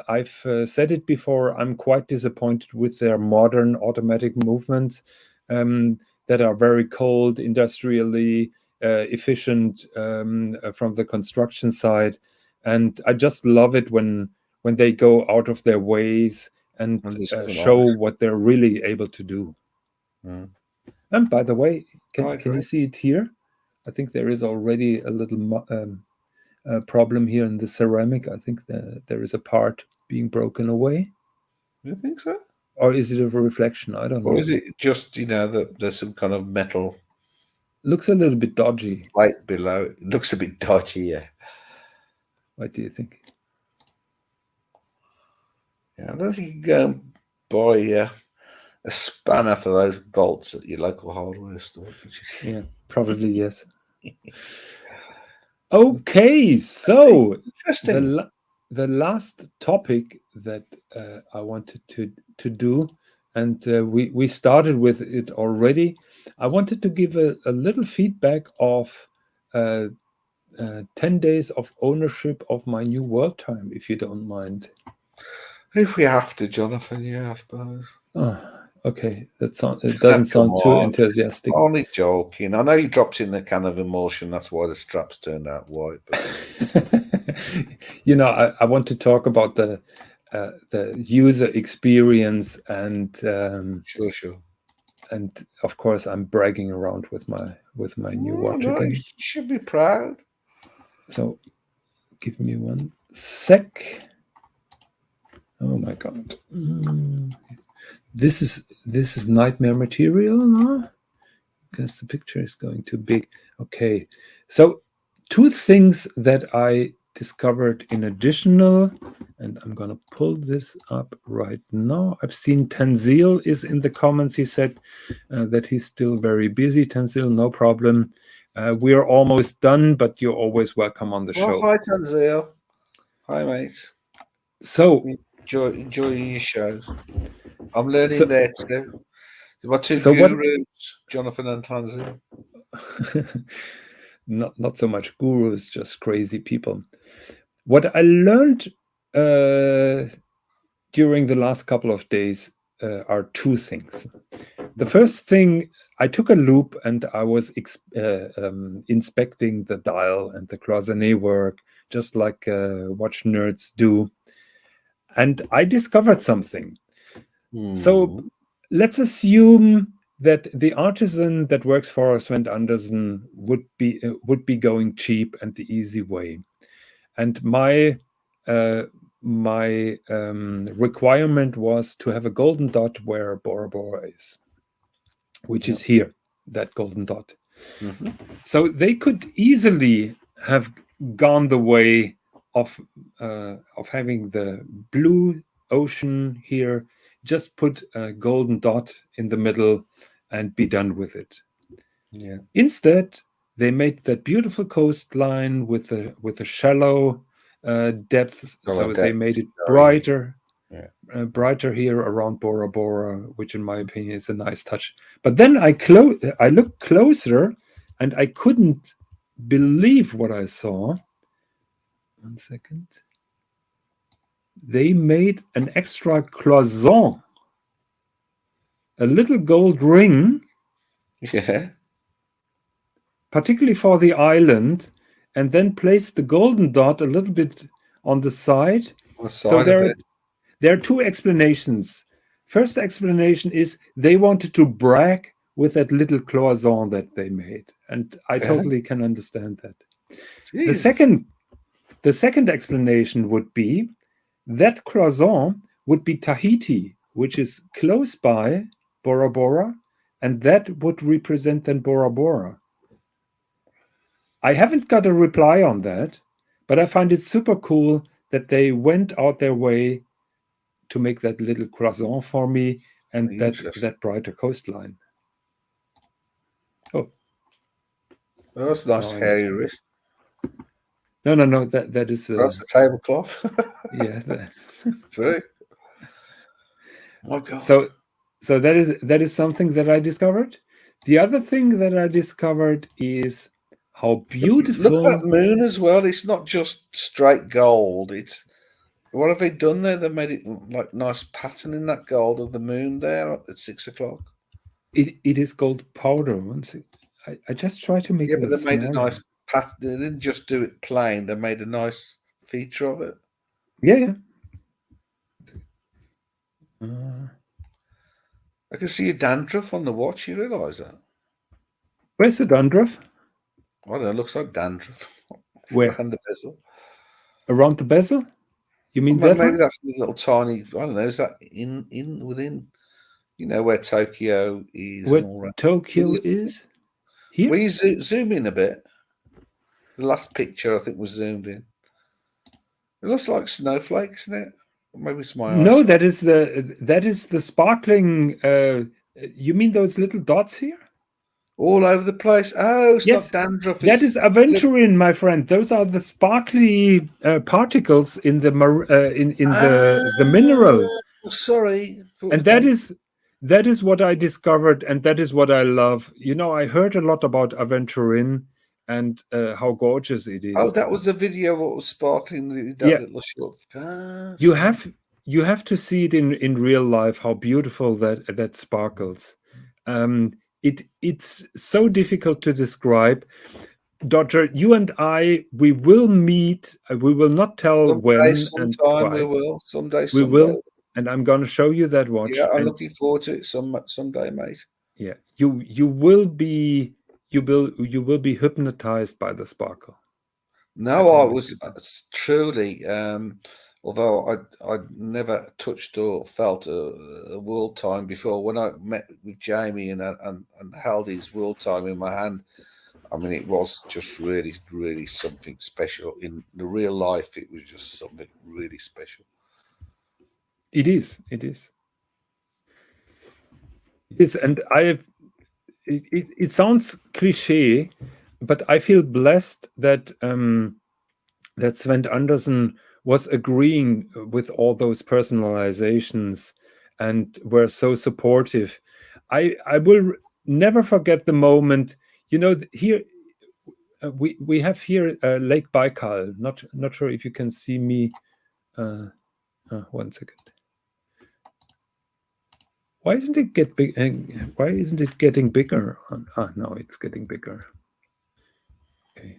I've said it before. I'm quite disappointed with their modern automatic movements that are very cold, industrially efficient from the construction side, and I just love it when they go out of their ways and show what they're really able to do. And by the way, can you see it here? I think there is already a little problem here in the ceramic. I think there is a part being broken away. You think so? Or is it a reflection? I don't know. Or is it just, that there's some kind of metal? Looks a little bit dodgy. Right below. It looks a bit dodgy, yeah. What do you think? Yeah, I don't think you can go and buy a spanner for those bolts at your local hardware store. Yeah, probably yes. Okay, so the last topic that I wanted to do, and we started with it already. I wanted to give a little feedback of 10 days of ownership of my new world time, if you don't mind. If we have to, Jonathan, yeah, I suppose. Oh, okay. It doesn't sound too enthusiastic. Only joking. I know you dropped in a can of emulsion. That's why the straps turned out white. But... I want to talk about the the user experience, and Sure. and of course I'm bragging around with my new watch again. You should be proud. So give me one sec. Oh my god. This is nightmare material now, because the picture is going too big. Okay, so two things that I discovered in additional, and I'm gonna pull this up right now. I've seen Tanzil is in the comments. He said that he's still very busy. Tanzil, no problem. We're almost done, but you're always welcome on the show. Hi, Tanzil. Hi, mate. So enjoy your shows. I'm learning there too. My two gurus, Jonathan and Tanzil. Not so much gurus, just crazy people. What I learned during the last couple of days are two things. The first thing, I took a loop and I was inspecting the dial and the cloisonné work, just like watch nerds do. And I discovered something. So let's assume that the artisan that works for Sven Andersen would be going cheap and the easy way. And my requirement was to have a golden dot where Bora Bora is, which is here, that golden dot. So they could easily have gone the way of having the blue ocean here, just put a golden dot in the middle and be done with it. Yeah. Instead, they made that beautiful coastline with a shallow depth, so they made it brighter, brighter here around Bora Bora, which in my opinion is a nice touch. But then I looked closer and I couldn't believe what I saw. 1 second. They made an extra cloison, a little gold ring, particularly for the island, and then placed the golden dot a little bit on the side. So there are two explanations. First explanation is they wanted to brag with that little cloison that they made, and I totally can understand that. Jeez. The second explanation would be that cloison would be Tahiti, which is close by Bora Bora, and that would represent then Bora Bora. I haven't got a reply on that, but I find it super cool that they went out their way to make that little cloison for me and that brighter coastline. Oh, that's nice hairy wrist. No. That is. That's a tablecloth. Yeah. True. Oh God. So that is something that I discovered. The other thing that I discovered is how beautiful. Look at that moon as well. It's not just straight gold. It's what have they done there? They made it like nice pattern in that gold of the moon there at 6 o'clock. It is gold powder. I just try to make it. Yeah, but they made a nice pattern. They didn't just do it plain. They made a nice feature of it. Yeah. I can see a dandruff on the watch. You realise that? Where's the dandruff? I don't know. It looks like dandruff. Where? Behind the bezel. Around the bezel? You mean that? Maybe that's a little tiny. I don't know. Is that within? You know where Tokyo is. Where Tokyo is? Here. Will you zoom in a bit? The last picture I think was zoomed in. It looks like snowflakes, isn't it? Or maybe it's my eyes. No, that is the sparkling. You mean those little dots here? All over the place. Oh, it's not dandruff. That is aventurine, my friend. Those are the sparkly particles in the the mineral. Sorry. And that is what I discovered, and that is what I love. You know, I heard a lot about aventurine and how gorgeous it is. Oh, that was the video. What was sparkling? Little short. You have to see it in real life. How beautiful that sparkles. It's so difficult to describe. Dodger, you and I, we will meet. We will not tell when and why. We will. Someday. We will, and I'm going to show you that watch. Yeah, I'm looking forward to it someday, mate. Yeah, you will be hypnotized by the sparkle. No, I was truly. Although I'd never touched or felt a world time before, when I met with Jamie and held his world time in my hand, I mean, it was just really, really something special. In the real life, it was just something really special. It is. It is. And it sounds cliche, but I feel blessed that that Sven Andersen was agreeing with all those personalizations and were so supportive. I will never forget the moment. Here we have here Lake Baikal. Not sure if you can see me. 1 second. Why isn't it Why isn't it getting bigger? No, it's getting bigger. Okay.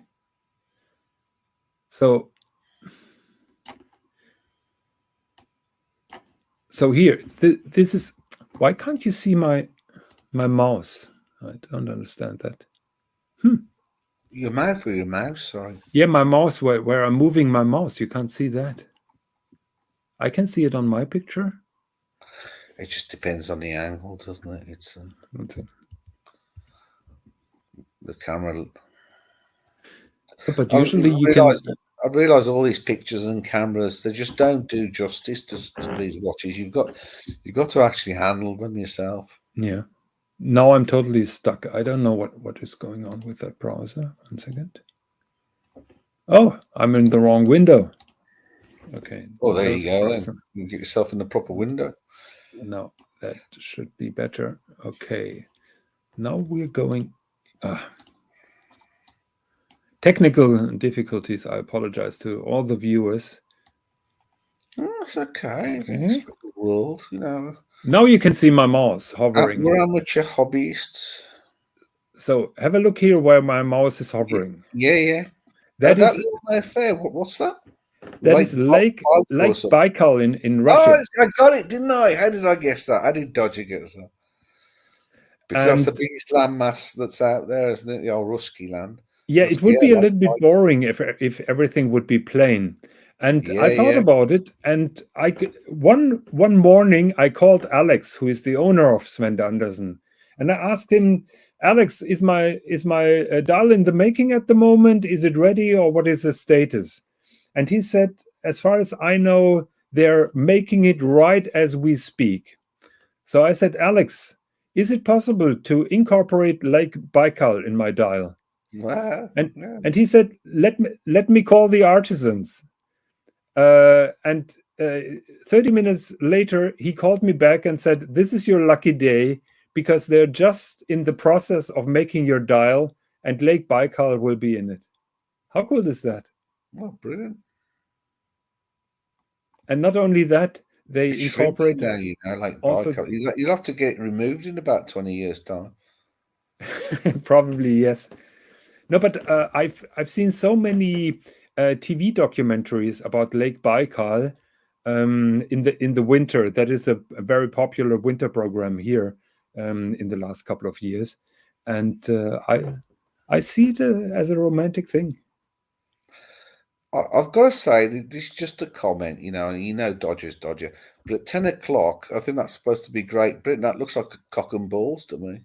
So here, this is. Why can't you see my mouse? I don't understand that. Your mouth or your mouse? Sorry. Yeah, my mouse. Where I'm moving my mouse, you can't see that. I can see it on my picture. It just depends on the angle, doesn't it? It's the camera. But usually you can. I realise all these pictures and cameras, they just don't do justice to these watches. You've got to actually handle them yourself. Yeah. Now I'm totally stuck. I don't know what is going on with that browser. 1 second. Oh, I'm in the wrong window. Okay. Oh, there you go. Then. You get yourself in the proper window. No, that should be better. Okay. Now we're going. Technical difficulties. I apologize to all the viewers. Oh, it's okay. It's an expected world, Now you can see my mouse hovering. We're amateur hobbyists. So have a look here where my mouse is hovering. Yeah. That is no fair. What's that? That is Lake Baikal in Russia. Oh, I got it, didn't I? How did I guess that? How did Dodger guess that? Because that's the biggest landmass that's out there, isn't it? The old Rusky land. Yeah, it would be a little bit boring if everything would be plain. And I thought about it, and one morning I called Alex, who is the owner of Sven Andersen, and I asked him, Alex, is my dial in the making at the moment? Is it ready, or what is the status? And he said, as far as I know, they're making it right as we speak. So I said, Alex, is it possible to incorporate Lake Baikal in my dial? Wow. And he said, let me call the artisans. And 30 minutes later, he called me back and said, this is your lucky day, because they're just in the process of making your dial, and Lake Baikal will be in it. How cool is that? Oh, brilliant. And not only that, they incorporate now, like also, Baikal. You'll have to get removed in about 20 years' time. Probably, yes. No, but I've seen so many TV documentaries about Lake Baikal in the winter. That is a very popular winter program here in the last couple of years, and I see it as a romantic thing. I've got to say, this is just a comment, and Dodger's Dodger, but at 10 o'clock, I think that's supposed to be Great Britain. That looks like a cock and balls to me.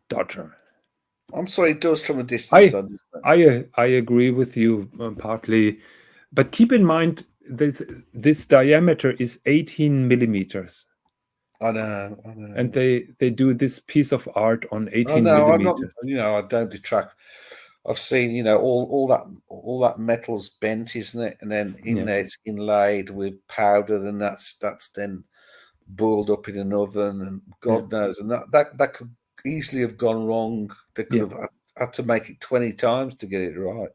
Dodger. I'm sorry, it does from a distance. I agree with you partly, but keep in mind that this diameter is 18 millimeters. I know. And they do this piece of art on 18 millimeters. I'm not, I don't detract. I've seen, all that metal's bent, isn't it? And then there it's inlaid with powder, then that's then boiled up in an oven, and God knows, and that could easily have gone wrong. They could have had to make it 20 times to get it right.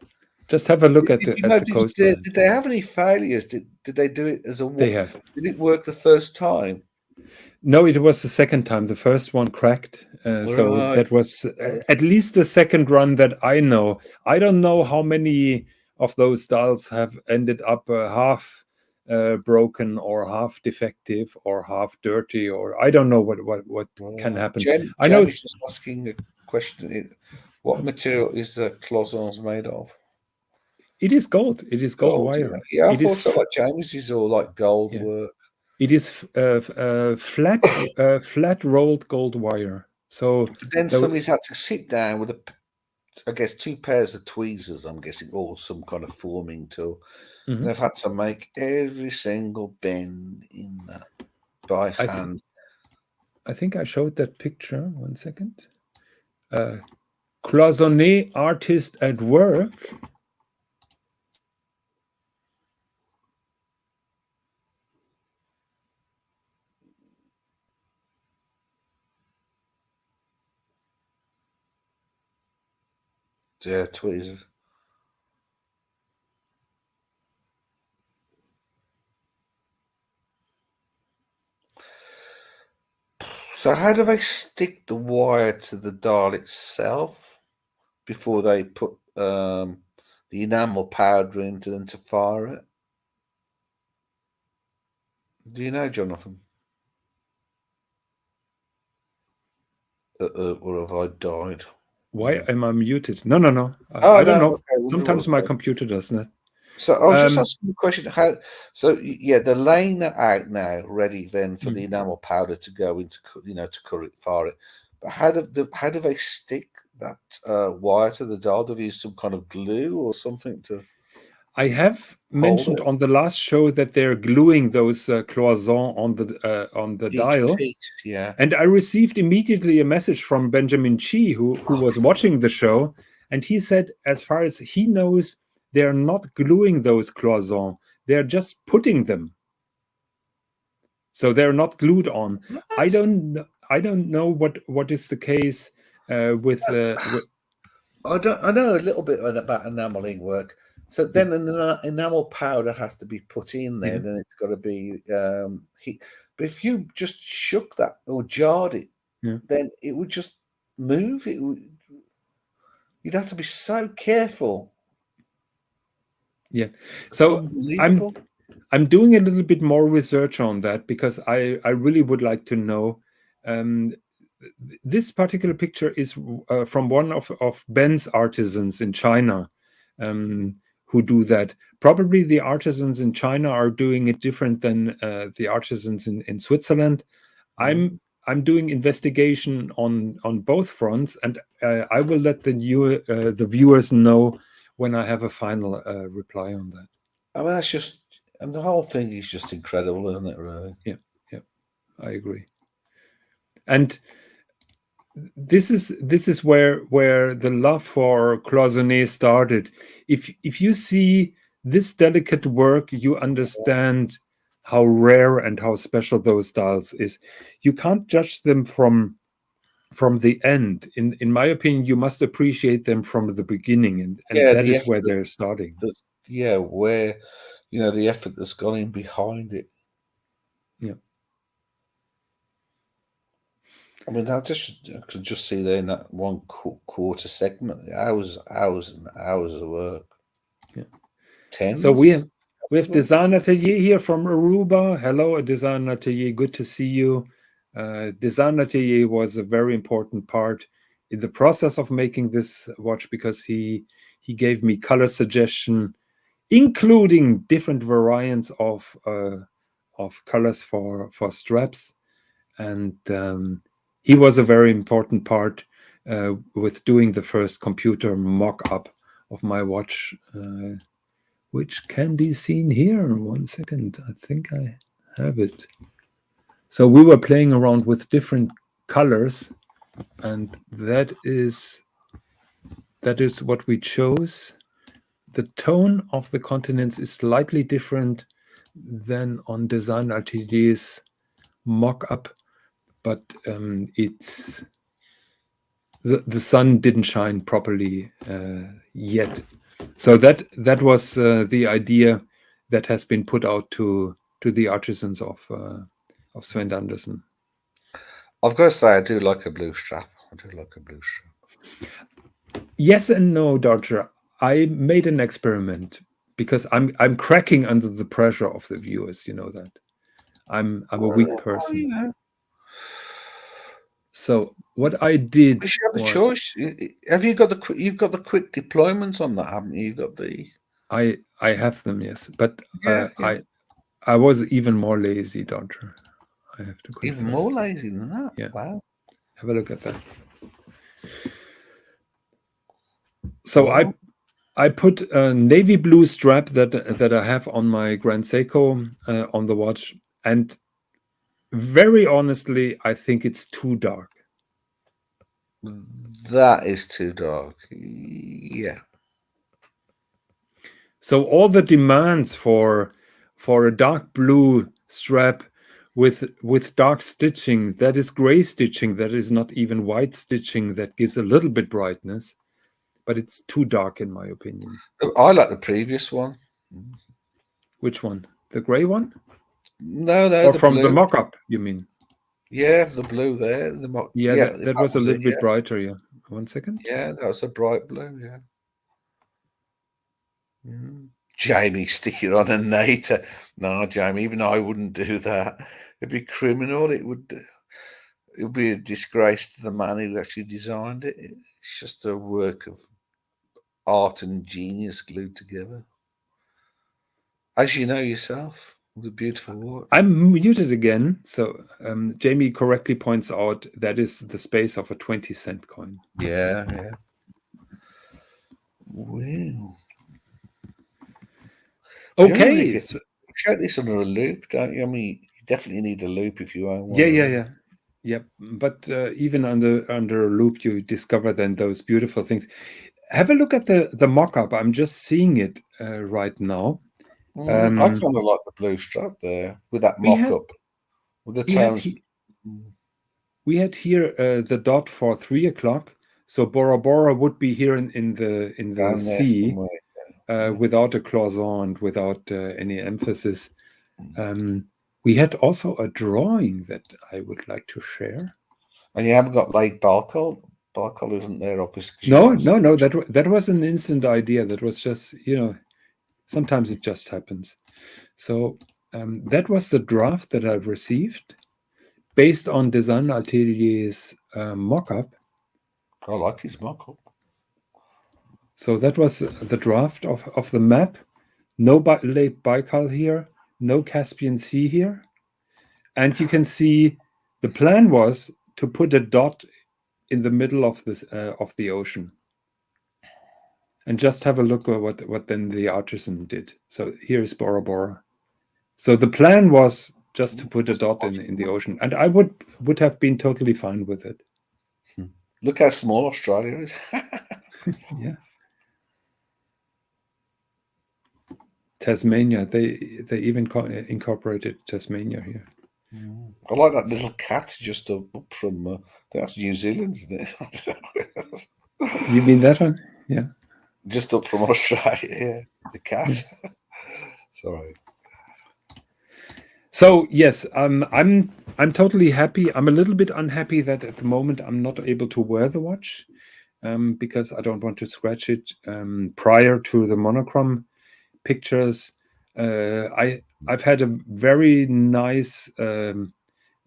Just have a look at the coastline. Did they have any failures? Did they do it as a? They have. Did it work the first time? No, it was the second time. The first one cracked. So Right. that was at least the second run that I know. I don't know how many of those dials have ended up half broken or half defective or half dirty, or I don't know what can happen. I know. Jem is just asking a question. What material is the cloisons made of? It is gold. It is gold wire. Yeah, I It thought is so. Like James is all like gold work. It is flat rolled gold wire. So But then somebody's had to sit down with I guess 2 pairs of tweezers, I'm guessing, or some kind of forming tool. And they've had to make every single bend in that by hand. I think I showed that picture. 1 second. Cloisonné artist at work. Yeah, tweezers. So how do they stick the wire to the dial itself before they put the enamel powder into them to fire it? Do you know, Jonathan? Or have I died? Why am I muted? No. I don't know. Okay. Sometimes my computer doesn't it? So I was just asking the question: how? So yeah, they're laying it out now, ready then for the enamel powder to go into, to fire it. But how do they stick that wire to the dial? Do they use some kind of glue or something to? I have mentioned on the last show that they're gluing those cloisons on the dial. Piece, yeah. And I received immediately a message from Benjamin Chi, who was watching the show, and he said, as far as he knows, they're not gluing those cloisons; they're just putting them. So they're not glued on. What? I don't know what is the case with. I know a little bit about enameling work. So then an enamel powder has to be put in there, then it's got to be heat. But if you just shook that or jarred it, then it would just move. You'd have to be so careful. Yeah. So I'm doing a little bit more research on that because I really would like to know. This particular picture is from one of Ben's artisans in China. Who do that. Probably the artisans in China are doing it different than the artisans in Switzerland. I'm doing investigation on both fronts, and I will let the viewers know when I have a final reply on that. I mean, that's just, and the whole thing is just incredible, isn't it? Really? Yeah, I agree. And this is where the love for cloisonné started. If you see this delicate work, you understand how rare and how special those dials is. You can't judge them from the end. In my opinion, you must appreciate them from the beginning, and that is where they're starting. Where the effort that's gone in behind it. Yeah. I mean, I could just see there in that 1/4 segment, hours and hours of work. Yeah. Tens. So we have Design Atelier here from Aruba. Hello, Design Atelier. Good to see you. Design Atelier was a very important part in the process of making this watch because he gave me color suggestion, including different variants of colors for straps, and he was a very important part with doing the first computer mock-up of my watch, which can be seen here. 1 second, I think I have it. So we were playing around with different colors, and that is what we chose. The tone of the continents is slightly different than on Design Atelier's mock-up, but it's the sun didn't shine properly yet. So that was the idea that has been put out to the artisans of Sven Andersen. I've got to say, I do like a blue strap. Yes and no, Dodger. I made an experiment because I'm cracking under the pressure of the viewers. You know that. I'm a weak person. You know. So what I did You should have a was, choice. Have you got you've got the quick deployments on that, haven't you? You've got the. I have them, yes, but Yeah. I was even more lazy, Dodger. I have to confess. Even more lazy than that. Yeah. Wow. Have a look at that. So Wow. I put a navy blue strap that I have on my Grand Seiko on the watch, and very honestly, I think it's too dark. That is too dark. Yeah. So all the demands for a dark blue strap with dark stitching, that is gray stitching, that is not even white stitching, that gives a little bit brightness, but it's too dark in my opinion. I like the previous one. Which one? The gray one? No, or the from blue. The mock-up, you mean? Yeah, the blue there. That was a little bit brighter. Yeah. 1 second. Yeah, that was a bright blue. Yeah. Jamie sticking on a nater. No, Jamie, even I wouldn't do that. It'd be criminal. It would be a disgrace to the man who actually designed it. It's just a work of art and genius glued together. As you know yourself, the beautiful watch. I'm muted again. So Jamie correctly points out that is the space of a 20-cent coin. Yeah. Wow. Okay. Shout this under a loop, don't you? I mean, you definitely need a loop if you own one. Yeah. But even under a loop, you discover then those beautiful things. Have a look at the mock-up. I'm just seeing it right now. I kind of like the blue strap there with that mock-up. With the tones. We had here the dot for 3 o'clock. So Bora Bora would be here in the sea without a cloison and without any emphasis. We had also a drawing that I would like to share. And you haven't got like Balcol? Balcol isn't there, obviously. No. That was an instant idea. That was just, sometimes it just happens. So that was the draft that I received based on Design Atelier's mock-up. I like his mock-up. So that was the draft of the map. No Lake Baikal here. No Caspian Sea here. And you can see the plan was to put a dot in the middle of this of the ocean. And just have a look at what then the artisan did. So here's Bora Bora. So the plan was just to put a dot in the ocean. And I would have been totally fine with it. Look how small Australia is. Yeah. Tasmania, they even incorporated Tasmania here. I like that little cat just up from, I think that's New Zealand, isn't it? You mean that one? Yeah. Just up from Australia, yeah. The cat. Yeah. Sorry. So yes, I'm totally happy. I'm a little bit unhappy that at the moment I'm not able to wear the watch because I don't want to scratch it prior to the monochrome pictures. I've had a very nice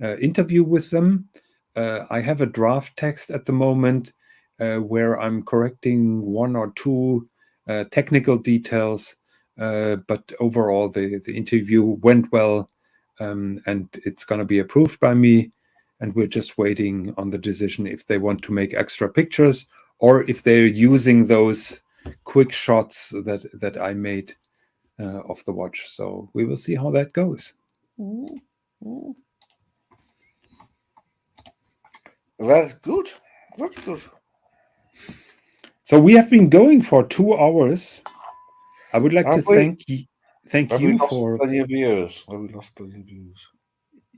interview with them. I have a draft text at the moment where I'm correcting 1 or 2 technical details, but overall the interview went well, and it's going to be approved by me, and we're just waiting on the decision if they want to make extra pictures or if they're using those quick shots that I made of the watch. So we will see how that goes. That's good. That's good. So we have been going for 2 hours. I would like to thank you for plenty of viewers. Have we lost plenty of viewers?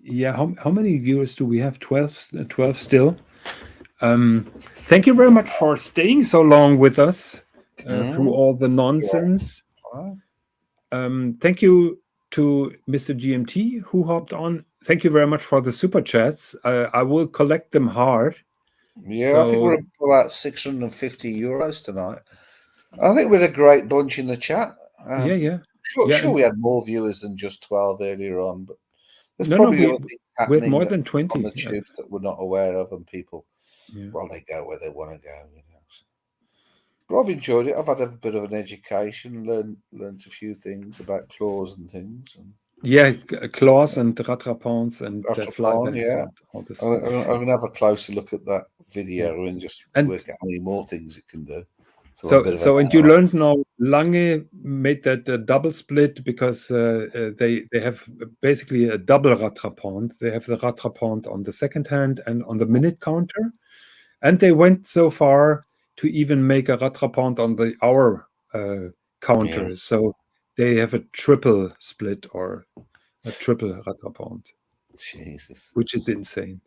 Yeah, how many viewers do we have? 12 still. Thank you very much for staying so long with us through all the nonsense. Thank you to Mr. GMT who hopped on. Thank you very much for the super chats. I will collect them hard. Yeah, so, I think we're about €650 tonight. I think we had a great bunch in the chat. Yeah. Sure, we had more viewers than just 12 earlier on, but there's probably other things happening we had more than 20 on the tubes that we're not aware of, and people, well, they go where they want to go, you know. So. But I've enjoyed it. I've had a bit of an education, learned a few things about claws and things. And yeah, claws and rattrapants and flybacks. Yeah. And all this I'm going to have a closer look at that video and just work out how many more things it can do. So and you learned now, Lange made that double split because they have basically a double rattrapant. They have the rattrapant on the second hand and on the minute counter. And they went so far to even make a rattrapant on the hour counter. Yeah. So they have a triple split or a triple rattrapant. Jesus. Which is insane.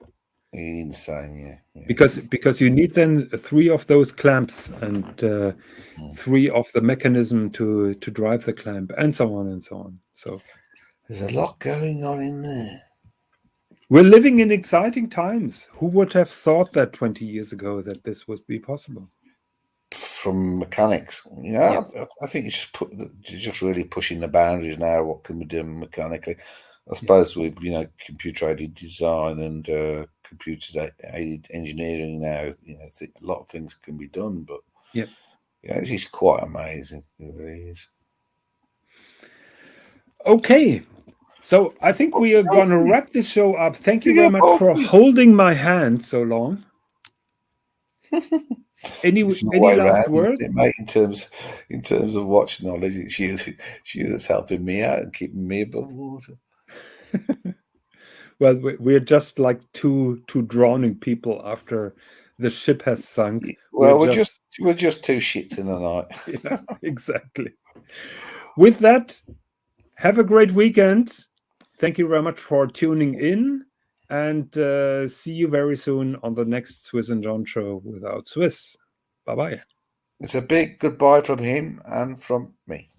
Insane, yeah. Because you need then 3 of those clamps and 3 of the mechanism to drive the clamp and so on and so on. So there's a lot going on in there. We're living in exciting times. Who would have thought that 20 years ago that this would be possible? From mechanics, yeah. I think it's just really pushing the boundaries now. What can we do mechanically? I suppose with computer-aided design and computer-aided engineering now, a lot of things can be done. But it's just quite amazing. It really is. Okay, so I think we are going to wrap this show up. Thank you very much for holding my hand so long. Any last words, mate? In terms of watch knowledge, it's you that's helping me out and keeping me above water. Well, we're just like two drowning people after the ship has sunk. Well, we're just 2 shits in the night. Yeah, exactly. With that, have a great weekend. Thank you very much for tuning in, and see you very soon on the next Swis and Jon show without Swis. Bye-bye. It's a big goodbye from him and from me.